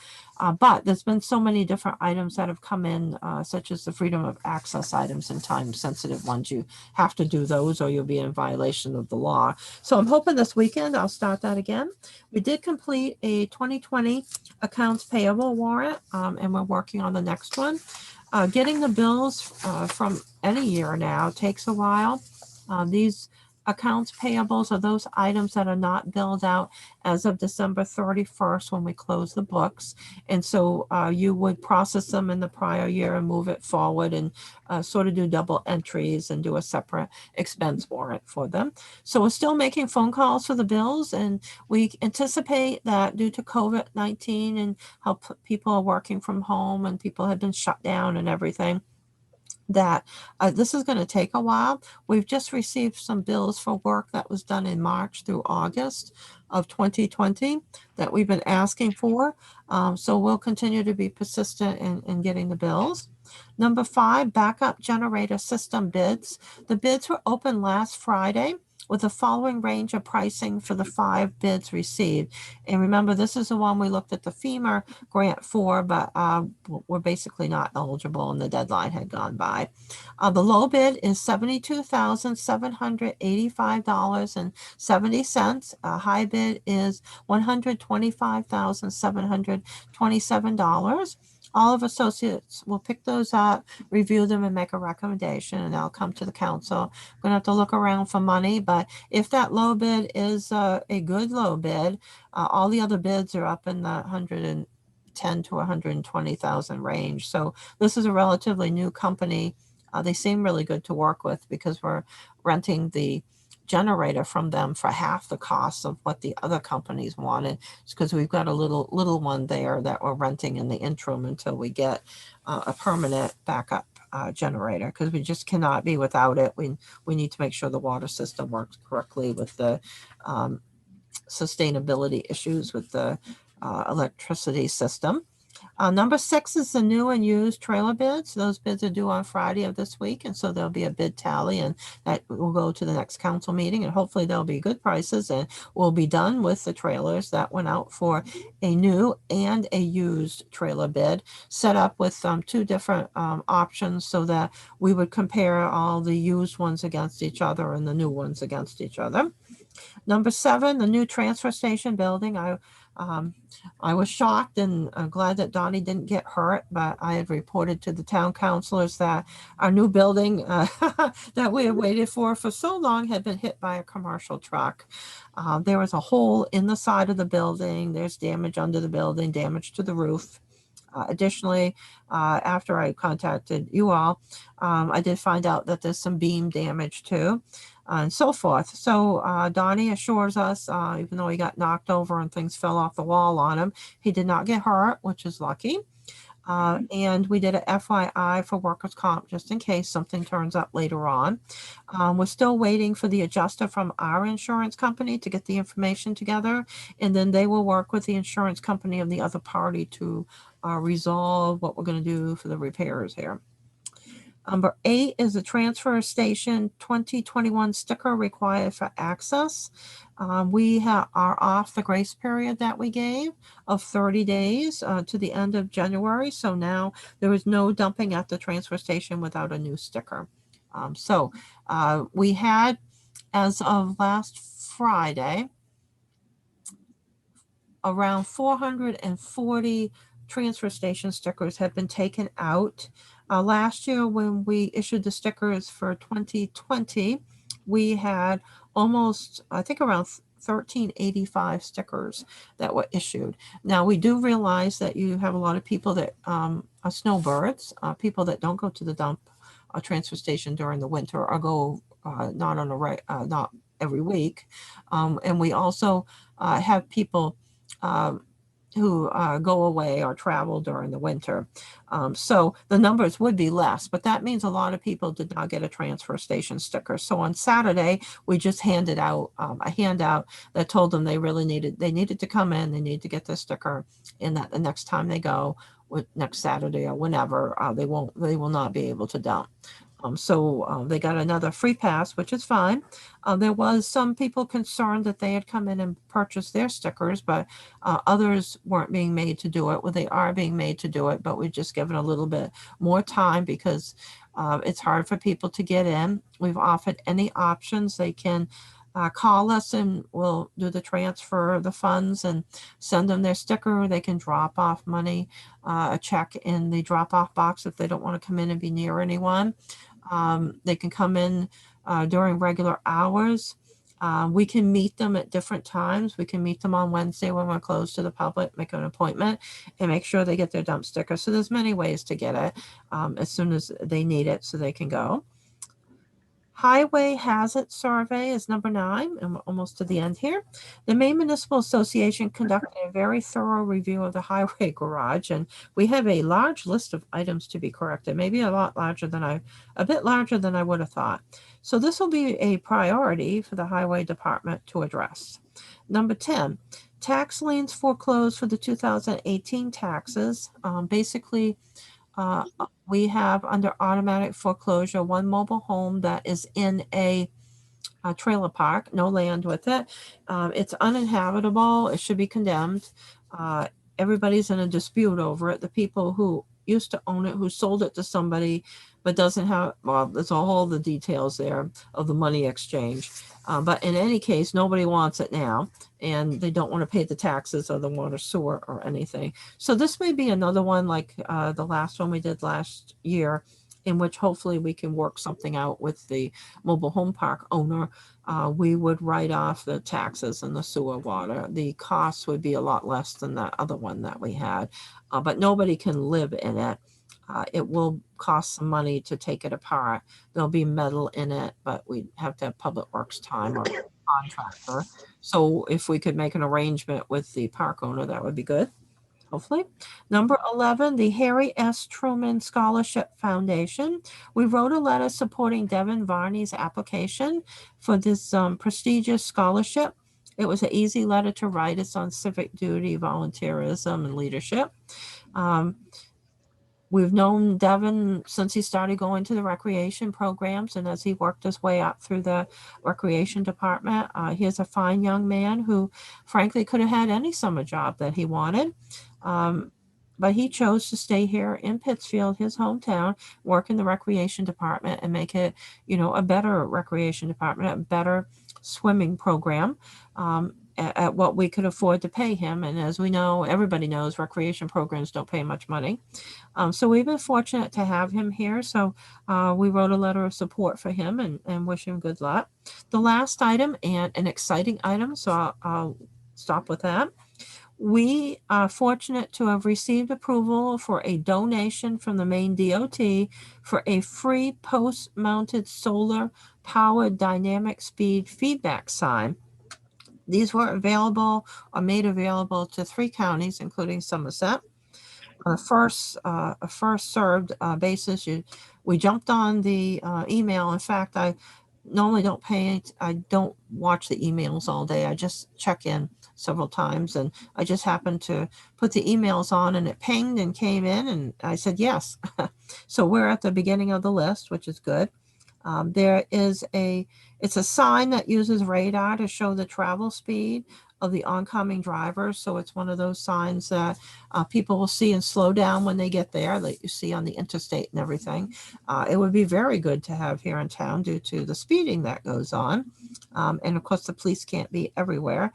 But there's been so many different items that have come in, such as the freedom of access items and time sensitive ones. You have to do those or you'll be in violation of the law. So I'm hoping this weekend I'll start that again. We did complete a 2020 accounts payable warrant, and we're working on the next one. Getting the bills from any year now takes a while. These accounts payables are those items that are not billed out as of December 31st when we close the books. And so you would process them in the prior year and move it forward and sort of do double entries and do a separate expense warrant for them. So we're still making phone calls for the bills, and we anticipate that due to COVID-19 and how people are working from home and people have been shut down and everything, that this is going to take a while. We've just received some bills for work that was done in March through August of 2020 that we've been asking for. So we'll continue to be persistent in getting the bills. Number 5, backup generator system bids. The bids were open last Friday with the following range of pricing for the 5 bids received. And remember, this is the one we looked at the FEMA grant for, but we're basically not eligible and the deadline had gone by. The low bid is $72,785.70. High bid is $125,727. All of associates will pick those up, review them, and make a recommendation, and they'll come to the council. We're going to have to look around for money, but if that low bid is a good low bid, all the other bids are up in the 110 to 120,000 range. So this is a relatively new company. They seem really good to work with because we're renting the generator from them for half the cost of what the other companies wanted. It's because we've got a little one there that we're renting in the interim until we get a permanent backup generator, because we just cannot be without it. We need to make sure the water system works correctly with the sustainability issues with the electricity system. Number 6 is the new and used trailer bids. Those bids are due on Friday of this week, and so there'll be a bid tally, and that will go to the next council meeting, and hopefully there'll be good prices, and we'll be done with the trailers that went out for a new and a used trailer bid, set up with 2 different options so that we would compare all the used ones against each other and the new ones against each other. Number 7, the new transfer station building. I was shocked and glad that Donnie didn't get hurt, but I had reported to the town councilors that our new building that we had waited for so long had been hit by a commercial truck. There was a hole in the side of the building. There's damage under the building, damage to the roof. Additionally, after I contacted you all, I did find out that there's some beam damage too, and so forth. So Donnie assures us, even though he got knocked over and things fell off the wall on him, he did not get hurt, which is lucky. And we did a FYI for workers' comp just in case something turns up later on. We're still waiting for the adjuster from our insurance company to get the information together, and then they will work with the insurance company of the other party to resolve what we're going to do for the repairs here. Number 8 is the transfer station 2021 sticker required for access. We are off the grace period that we gave of 30 days to the end of January. So now there is no dumping at the transfer station without a new sticker. We had, as of last Friday, around 440 transfer station stickers have been taken out. Last year, when we issued the stickers for 2020, we had almost, I think, around 1385 stickers that were issued. Now, we do realize that you have a lot of people that are snowbirds, people that don't go to the dump transfer station during the winter or go not every week. And we also have people who go away or travel during the winter. So the numbers would be less, but that means a lot of people did not get a transfer station sticker. So on Saturday, we just handed out a handout that told them they needed to come in, they need to get the sticker, and that the next time they go, next Saturday or whenever, they will not be able to dump. So they got another free pass, which is fine. There was some people concerned that they had come in and purchased their stickers, but others weren't being made to do it. Well, they are being made to do it, but we've just given a little bit more time because it's hard for people to get in. We've offered any options. They can call us and we'll do the transfer of the funds and send them their sticker. They can drop off money, a check in the drop off box if they don't want to come in and be near anyone. They can come in during regular hours. We can meet them at different times. We can meet them on Wednesday when we're closed to the public, make an appointment, and make sure they get their dump sticker. So there's many ways to get it as soon as they need it so they can go. Highway Hazard Survey is number 9, and we're almost to the end here. The Maine Municipal Association conducted a very thorough review of the highway garage, and we have a large list of items to be corrected, maybe a bit larger than I would have thought. So this will be a priority for the highway department to address. Number 10, tax liens foreclosed for the 2018 taxes. Basically, we have under automatic foreclosure one mobile home that is in a trailer park, no land with it. It's uninhabitable. It should be condemned. Everybody's in a dispute over it. The people who used to own it, who sold it to somebody, but doesn't have, well, there's all the details there of the money exchange. But in any case, nobody wants it now, and they don't want to pay the taxes or the water, sewer, or anything. So this may be another one like the last one we did last year, in which hopefully we can work something out with the mobile home park owner. We would write off the taxes and the sewer water. The costs would be a lot less than that other one that we had, but nobody can live in it. It will cost some money to take it apart. There'll be metal in it, but we have to have Public Works time or contractor. So if we could make an arrangement with the park owner, that would be good, hopefully. Number 11, the Harry S. Truman Scholarship Foundation. We wrote a letter supporting Devin Varney's application for this prestigious scholarship. It was an easy letter to write. It's on civic duty, volunteerism, and leadership. We've known Devin since he started going to the recreation programs, and as he worked his way up through the recreation department, he's a fine young man who frankly could have had any summer job that he wanted. But he chose to stay here in Pittsfield, his hometown, work in the recreation department and make it, a better recreation department, a better swimming program. At what we could afford to pay him. And as we know, everybody knows recreation programs don't pay much money. So we've been fortunate to have him here. So we wrote a letter of support for him and wish him good luck. The last item, and an exciting item, so I'll stop with that. We are fortunate to have received approval for a donation from the Maine DOT for a free post-mounted solar powered dynamic speed feedback sign. These were available or made available to 3 counties, including Somerset. On a first served basis, we jumped on the email. In fact, I normally I don't watch the emails all day. I just check in several times, and I just happened to put the emails on, and it pinged and came in, and I said yes. So we're at the beginning of the list, which is good. It's a sign that uses radar to show the travel speed of the oncoming drivers. So it's one of those signs that people will see and slow down when they get there, that you see on the interstate and everything. It would be very good to have here in town due to the speeding that goes on. And of course, the police can't be everywhere.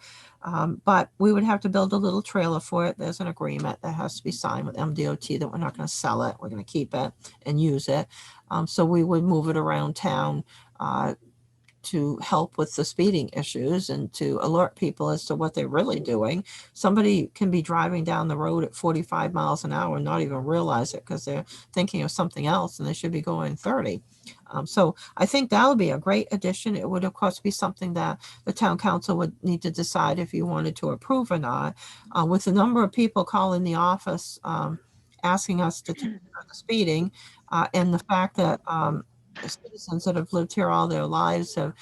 But we would have to build a little trailer for it. There's an agreement that has to be signed with MDOT that we're not going to sell it. We're going to keep it and use it. So we would move it around town to help with the speeding issues and to alert people as to what they're really doing. Somebody can be driving down the road at 45 miles an hour and not even realize it because they're thinking of something else and they should be going 30. So I think that would be a great addition. It would, of course, be something that the town council would need to decide if you wanted to approve or not. With the number of people calling the office asking us to take care of the speeding and the fact that citizens that have lived here all their lives have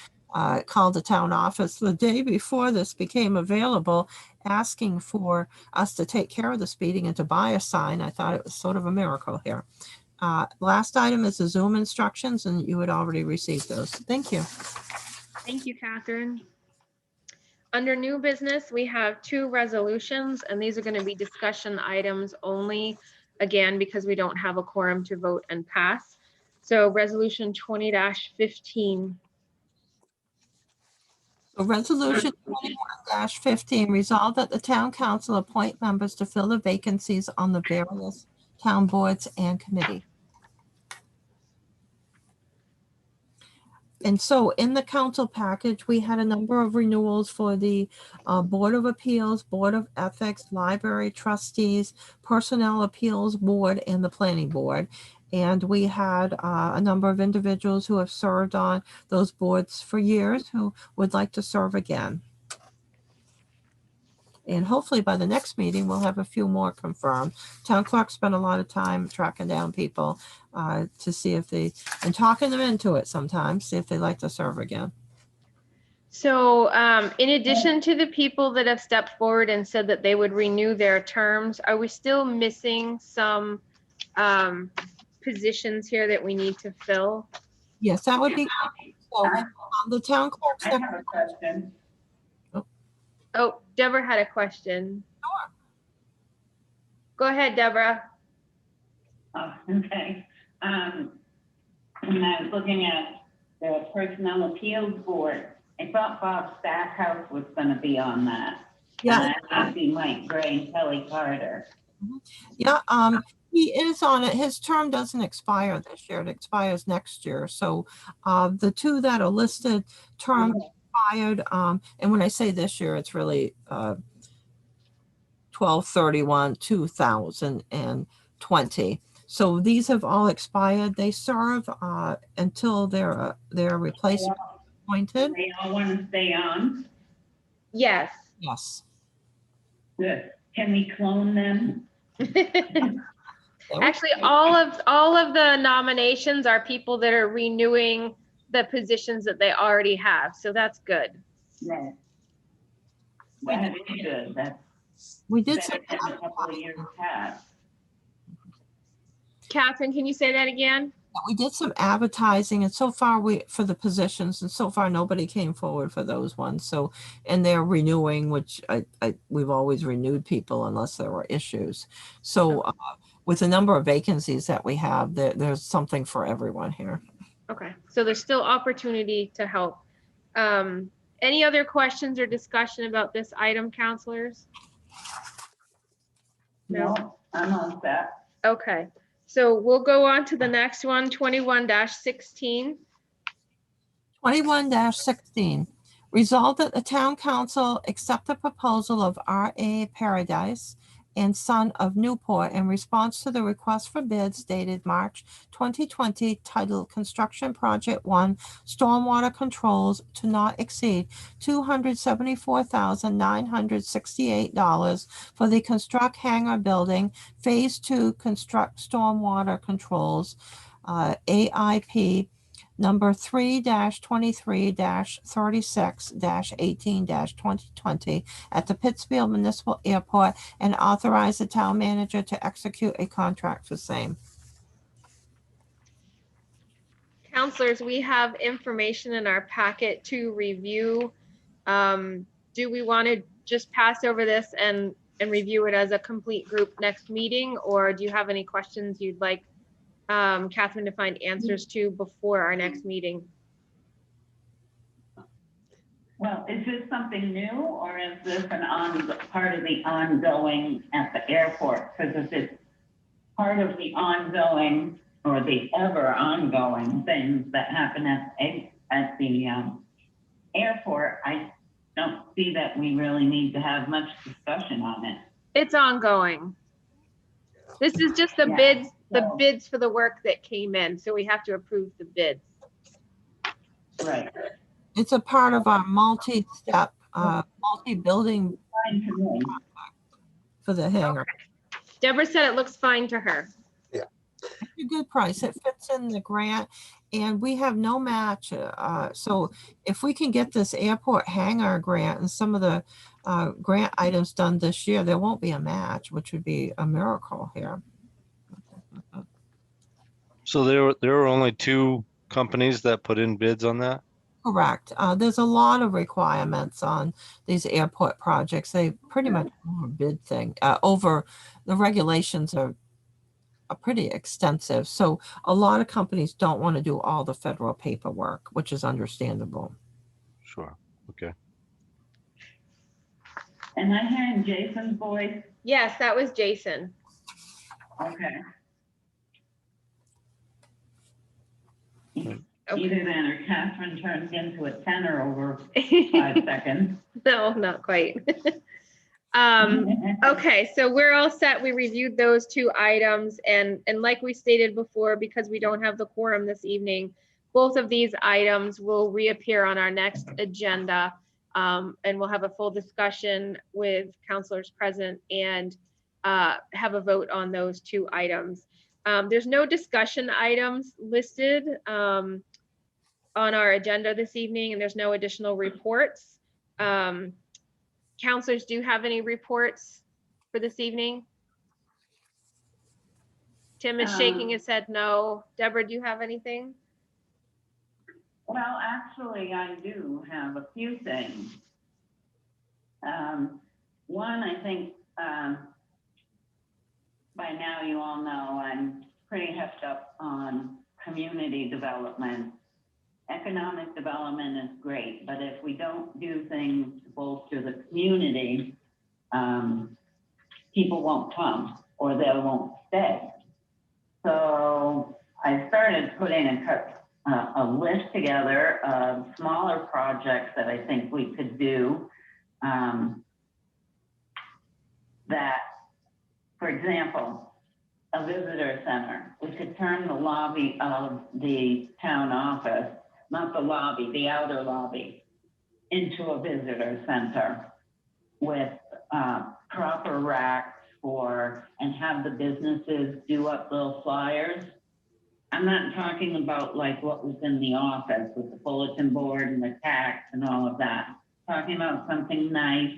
called the town office the day before this became available, asking for us to take care of the speeding and to buy a sign. I thought it was sort of a miracle here. Last item is the Zoom instructions, and you had already received those. Thank you. Thank you, Catherine. Under new business, we have 2 resolutions, and these are going to be discussion items only, again, because we don't have a quorum to vote and pass. So resolution 20-15. So Resolution 21-15, resolved that the town council appoint members to fill the vacancies on the various town boards and committee. And so in the council package, we had a number of renewals for the Board of Appeals, Board of Ethics, Library Trustees, Personnel Appeals Board, and the Planning Board. And we had a number of individuals who have served on those boards for years who would like to serve again. And hopefully by the next meeting, we'll have a few more confirmed. Town clerk spent a lot of time tracking down people to see if they, and talking them into it sometimes, see if they like to serve again. So in addition to the people that have stepped forward and said that they would renew their terms, are we still missing some positions here that we need to fill? Yes, that would be. So the town clerk. I have a question. Oh, Deborah had a question. Sure. Go ahead, Deborah. Oh, okay. When I was looking at the Personnel Appeals Board, I thought Bob Stackhouse was gonna be on that. Yeah. And I see Mike Gray and Kelly Carter. Yeah, he is on it. His term doesn't expire this year. It expires next year. So the 2 that are listed, term expired. And when I say this year, it's really 12/31/2020. So these have all expired. They serve until their replacement is appointed. They all want to stay on? Yes. Yes. Good. Can we clone them? Actually, all of the nominations are people that are renewing the positions that they already have. So that's good. Right. That is good. That's We did better some than a couple of years past. Catherine, can you say that again? advertising, and so far for the positions, and so far nobody came forward for those ones. So, and they're renewing, which we've always renewed people unless there were issues. So with the number of vacancies that we have, there's something for everyone here. Okay, so there's still opportunity to help. Any other questions or discussion about this item, counselors? No, I'm all set. Okay, so we'll go on to the next one, 21-16. 21-16, resolved that the town council accept the proposal of R.A. Paradise and Son of Newport in response to the request for bids dated March 2020 titled Construction Project 1 Stormwater Controls to not exceed $274,968 for the construct hangar building, Phase 2 construct stormwater controls, AIP number 3-23-36-18-2020 at the Pittsfield Municipal Airport, and authorize the town manager to execute a contract for same. Counselors, we have information in our packet to review. Do we want to just pass over this and review it as a complete group next meeting? Or do you have any questions you'd like Catherine to find answers to before our next meeting? Well, is this something new, or is this part of the ongoing at the airport? Because if it's part of the ongoing or the ever ongoing things that happen at the airport, I don't see that we really need to have much discussion on it. It's ongoing. This is just the bids. The bids for the work that came in, so we have to approve the bids. Right. It's a part of our multi-step, multi-building Fine to me. for the hangar. Deborah said it looks fine to her. It's a good price. It fits in the grant, And we have no match. So if we can get this airport hangar grant and some of the grant items done this year, there won't be a match, which would be a miracle here. So there were only 2 companies that put in bids on that? Correct. There's a lot of requirements on these airport projects. They pretty much overbid thing. Over the regulations are pretty extensive. So a lot of companies don't want to do all the federal paperwork, which is understandable. Sure, okay. Am I hearing Jason's voice? Yes, that was Jason. Okay. Right. Okay. Either then or Catherine turns into a tenor over 5 seconds. No, not quite. Okay, so we're all set. We reviewed those 2 items, and like we stated before, because we don't have the quorum this evening, both of these items will reappear on our next agenda, and we'll have a full discussion with counselors present and have a vote on those 2 items. There's no discussion items listed on our agenda this evening, and there's no additional reports. Counselors, do you have any reports for this evening? Tim is shaking his head no. Deborah, do you have anything? Well, actually, I do have a few things. One, I think by now you all know I'm pretty heft up on community development. Economic development is great, but if we don't do things to bolster the community, people won't come or they won't stay. So I started putting a list together of smaller projects that I think we could do. That, for example, a visitor center. We could turn the lobby of the town office, not the lobby, the outer lobby, into a visitor center with proper racks and have the businesses do up little flyers. I'm not talking about like what was in the office with the bulletin board and the tax and all of that. Talking about something nice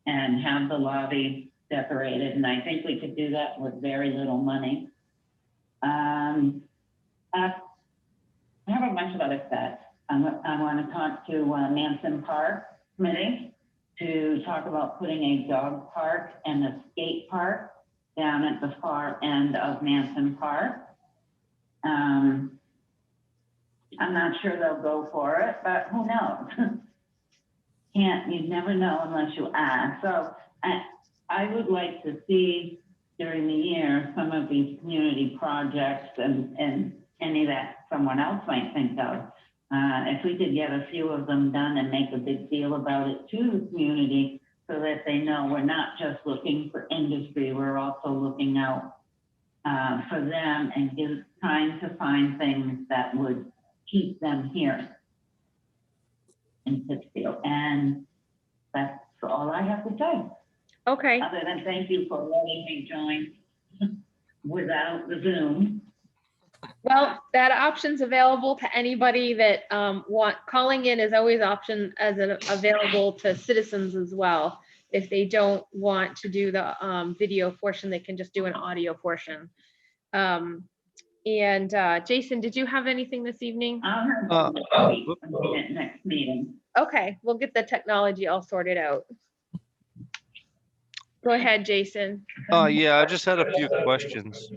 and have the lobby decorated. And I think we could do that with very little money. I have a bunch of other sets. I want to talk to Manson Park Committee to talk about putting a dog park and a skate park down at the far end of Manson Park. I'm not sure they'll go for it, but who knows? You never know unless you ask. So I would like to see during the year some of these community projects and any that someone else might think of. If we could get a few of them done and make a big deal about it to the community so that they know we're not just looking for industry, we're also looking out for them and trying to find things that would keep them here in Pittsfield. And that's all I have to say. Okay. Other than thank you for letting me join without the Zoom. Well, that option's available to anybody that calling in is always available to citizens as well. If they don't want to do the video portion, they can just do an audio portion. Jason, did you have anything this evening? I'll have next meeting. Okay, we'll get the technology all sorted out. Go ahead, Jason. Yeah, I just had a few questions.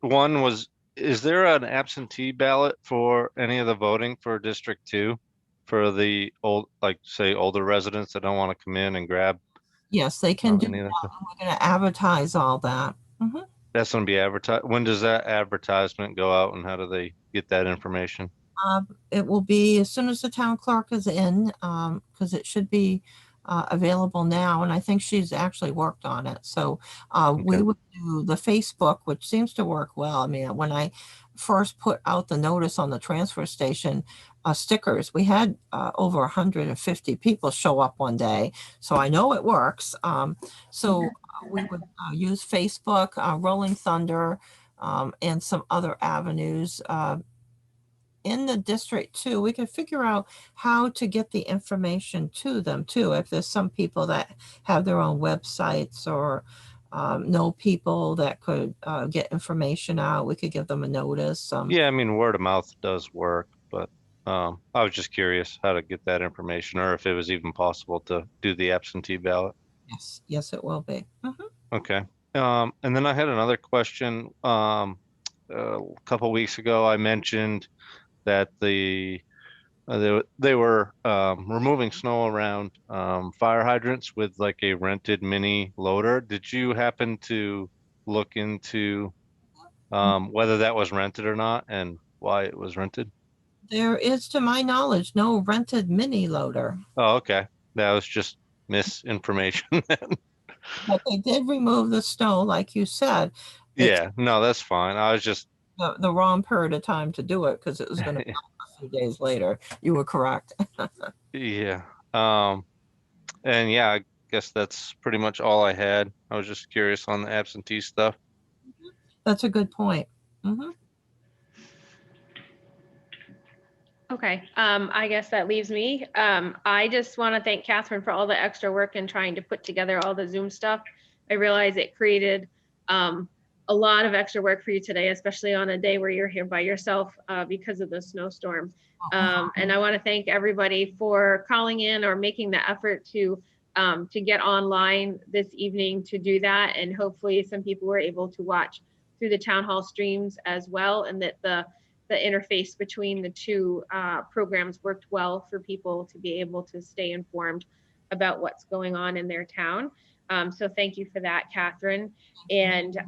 One was, is there an absentee ballot for any of the voting for District 2 for the older residents that don't want to come in and grab? Yes, they can do that. any of that? We're going to advertise all that. Mhm. That's going to be advertised. When does that advertisement go out and how do they get that information? It will be as soon as the town clerk is in, because it should be available now. And I think she's actually worked on it. So we would do the Facebook, which seems to work well. I mean, when I first put out the notice on the transfer station stickers, we had over 150 people show up one day. So I know it works. So we would use Facebook, Rolling Thunder, and some other avenues. In the district too, we can figure out how to get the information to them too. If there's some people that have their own websites or know people that could get information out, we could give them a notice. Yeah, I mean, word of mouth does work, but I was just curious how to get that information or if it was even possible to do the absentee ballot. Yes, yes, it will be. Mhm. Okay. And then I had another question. A couple weeks ago, I mentioned that they were removing snow around fire hydrants with like a rented mini loader. Did you happen to look into whether that was rented or not and why it was rented? There is, to my knowledge, no rented mini loader, Oh, okay. That was just misinformation. but they did remove the snow, like you said. It's Yeah, no, that's fine. I was just, the wrong period of time to do it because it was going to be a few days later. You were correct. yeah. Um, and yeah, I guess that's pretty much all I had. I was just curious on the absentee stuff. That's a good point. Mhm. Okay, I guess that leaves me. I just want to thank Catherine for all the extra work in trying to put together all the Zoom stuff. I realize it created a lot of extra work for you today, especially on a day where you're here by yourself because of the snowstorm. And I want to thank everybody for calling in or making the effort to get online this evening to do that. And hopefully some people were able to watch through the town hall streams as well, and that the interface between the two programs worked well for people to be able to stay informed about what's going on in their town. So thank you for that, Catherine. And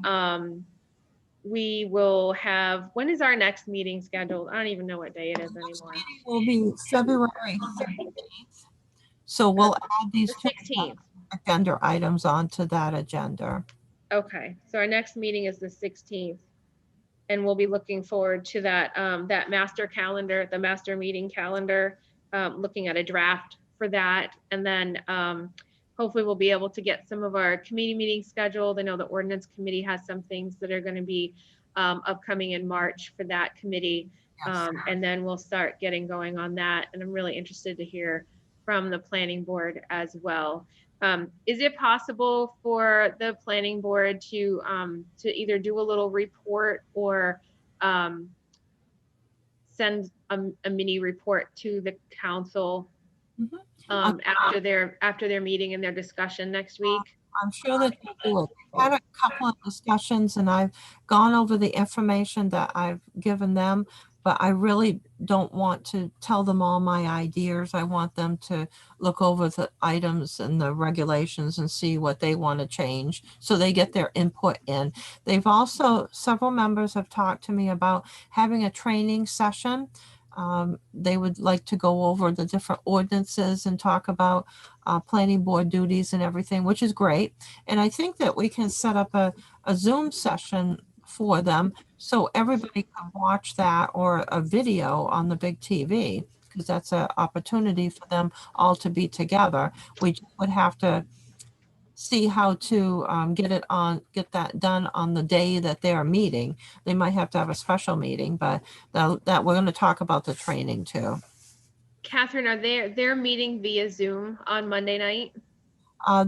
we will have, when is our next meeting scheduled? I don't even know what day it is anymore. Meeting will be February 13th. So we'll add The these two 16th. agenda items onto that agenda. Okay, so our next meeting is the 16th. And we'll be looking forward to that, that master calendar, the master meeting calendar, looking at a draft for that. And then hopefully we'll be able to get some of our committee meetings scheduled. I know the ordinance committee has some things that are going to be upcoming in March for that committee. Yes. And then we'll start getting going on that. And I'm really interested to hear from the planning board as well. Is it possible for the planning board to either do a little report or send a mini report to the council Mhm. after their meeting and their discussion next week? I'm sure that they will. We've had a couple of discussions and I've gone over the information that I've given them, but I really don't want to tell them all my ideas. I want them to look over the items and the regulations and see what they want to change so they get their input in. They've also, several members have talked to me about having a training session. They would like to go over the different ordinances and talk about planning board duties and everything, which is great. And I think that we can set up a Zoom session for them so everybody can watch that or a video on the big TV, because that's an opportunity for them all to be together. We just would have to see how to get that done on the day that they're meeting. They might have to have a special meeting, but that we're going to talk about the training too. Catherine, are they're meeting via Zoom on Monday night?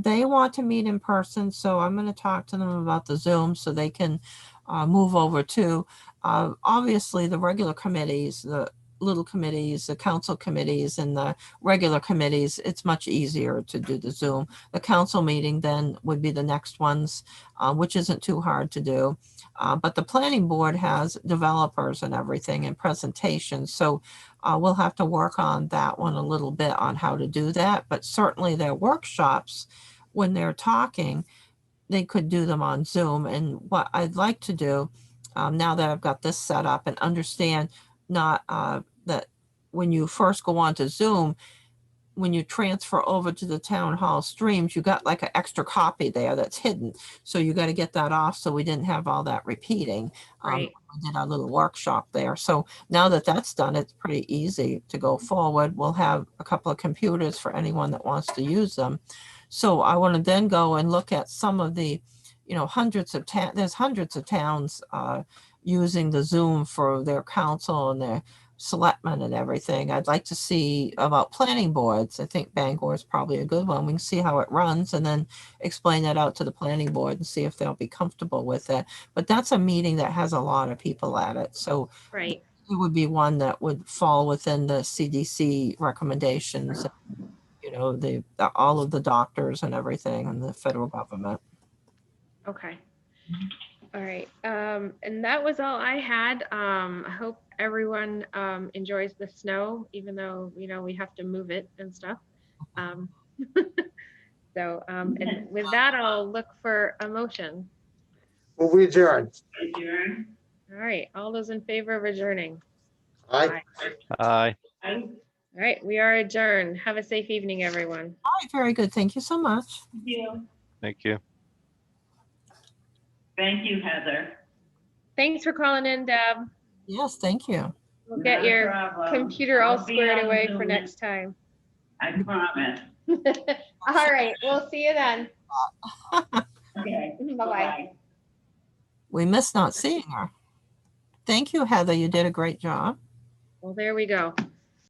They want to meet in person, so I'm going to talk to them about the Zoom so they can move over to, obviously, the regular committees, the little committees, the council committees, and the regular committees. It's much easier to do the Zoom. The council meeting then would be the next ones, which isn't too hard to do. But the planning board has developers and everything and presentations, so we'll have to work on that one a little bit on how to do that. But certainly their workshops, when they're talking, they could do them on Zoom. And what I'd like to do, now that I've got this set up and understand not that when you first go on to Zoom, when you transfer over to the town hall streams, you got like an extra copy there that's hidden. So you got to get that off so we didn't have all that repeating. Right. We did our little workshop there. So now that that's done, it's pretty easy to go forward. We'll have a couple of computers for anyone that wants to use them. So I want to then go and look at some of the you know, there's hundreds of towns using the Zoom for their council and their selectmen and everything. I'd like to see about planning boards. I think Bangor is probably a good one. We can see how it runs and then explain that out to the planning board and see if they'll be comfortable with it. But that's a meeting that has a lot of people at it. So Right. it would be one that would fall within the CDC recommendations, you know, all of the doctors and everything and the federal government. Okay. All right. And that was all I had. I hope everyone enjoys the snow, even though, you know, we have to move it and stuff. Um, and with that, I'll look for a motion. Will we adjourn? Adjourn. All right. All those in favor of adjourning? Aye. Aye. All right. We are adjourned. Have a safe evening, everyone. All right, very good. Thank you so much. Thank you. Thank you, Heather. Thanks for calling in, Deb. Yes, thank you. We'll get Not a your problem. computer all I'll be squared on away Zoom for next time. I promise. All right. We'll see you then. Okay. Bye-bye. We miss not seeing her. Thank you, Heather. You did a great job. Well, there we go.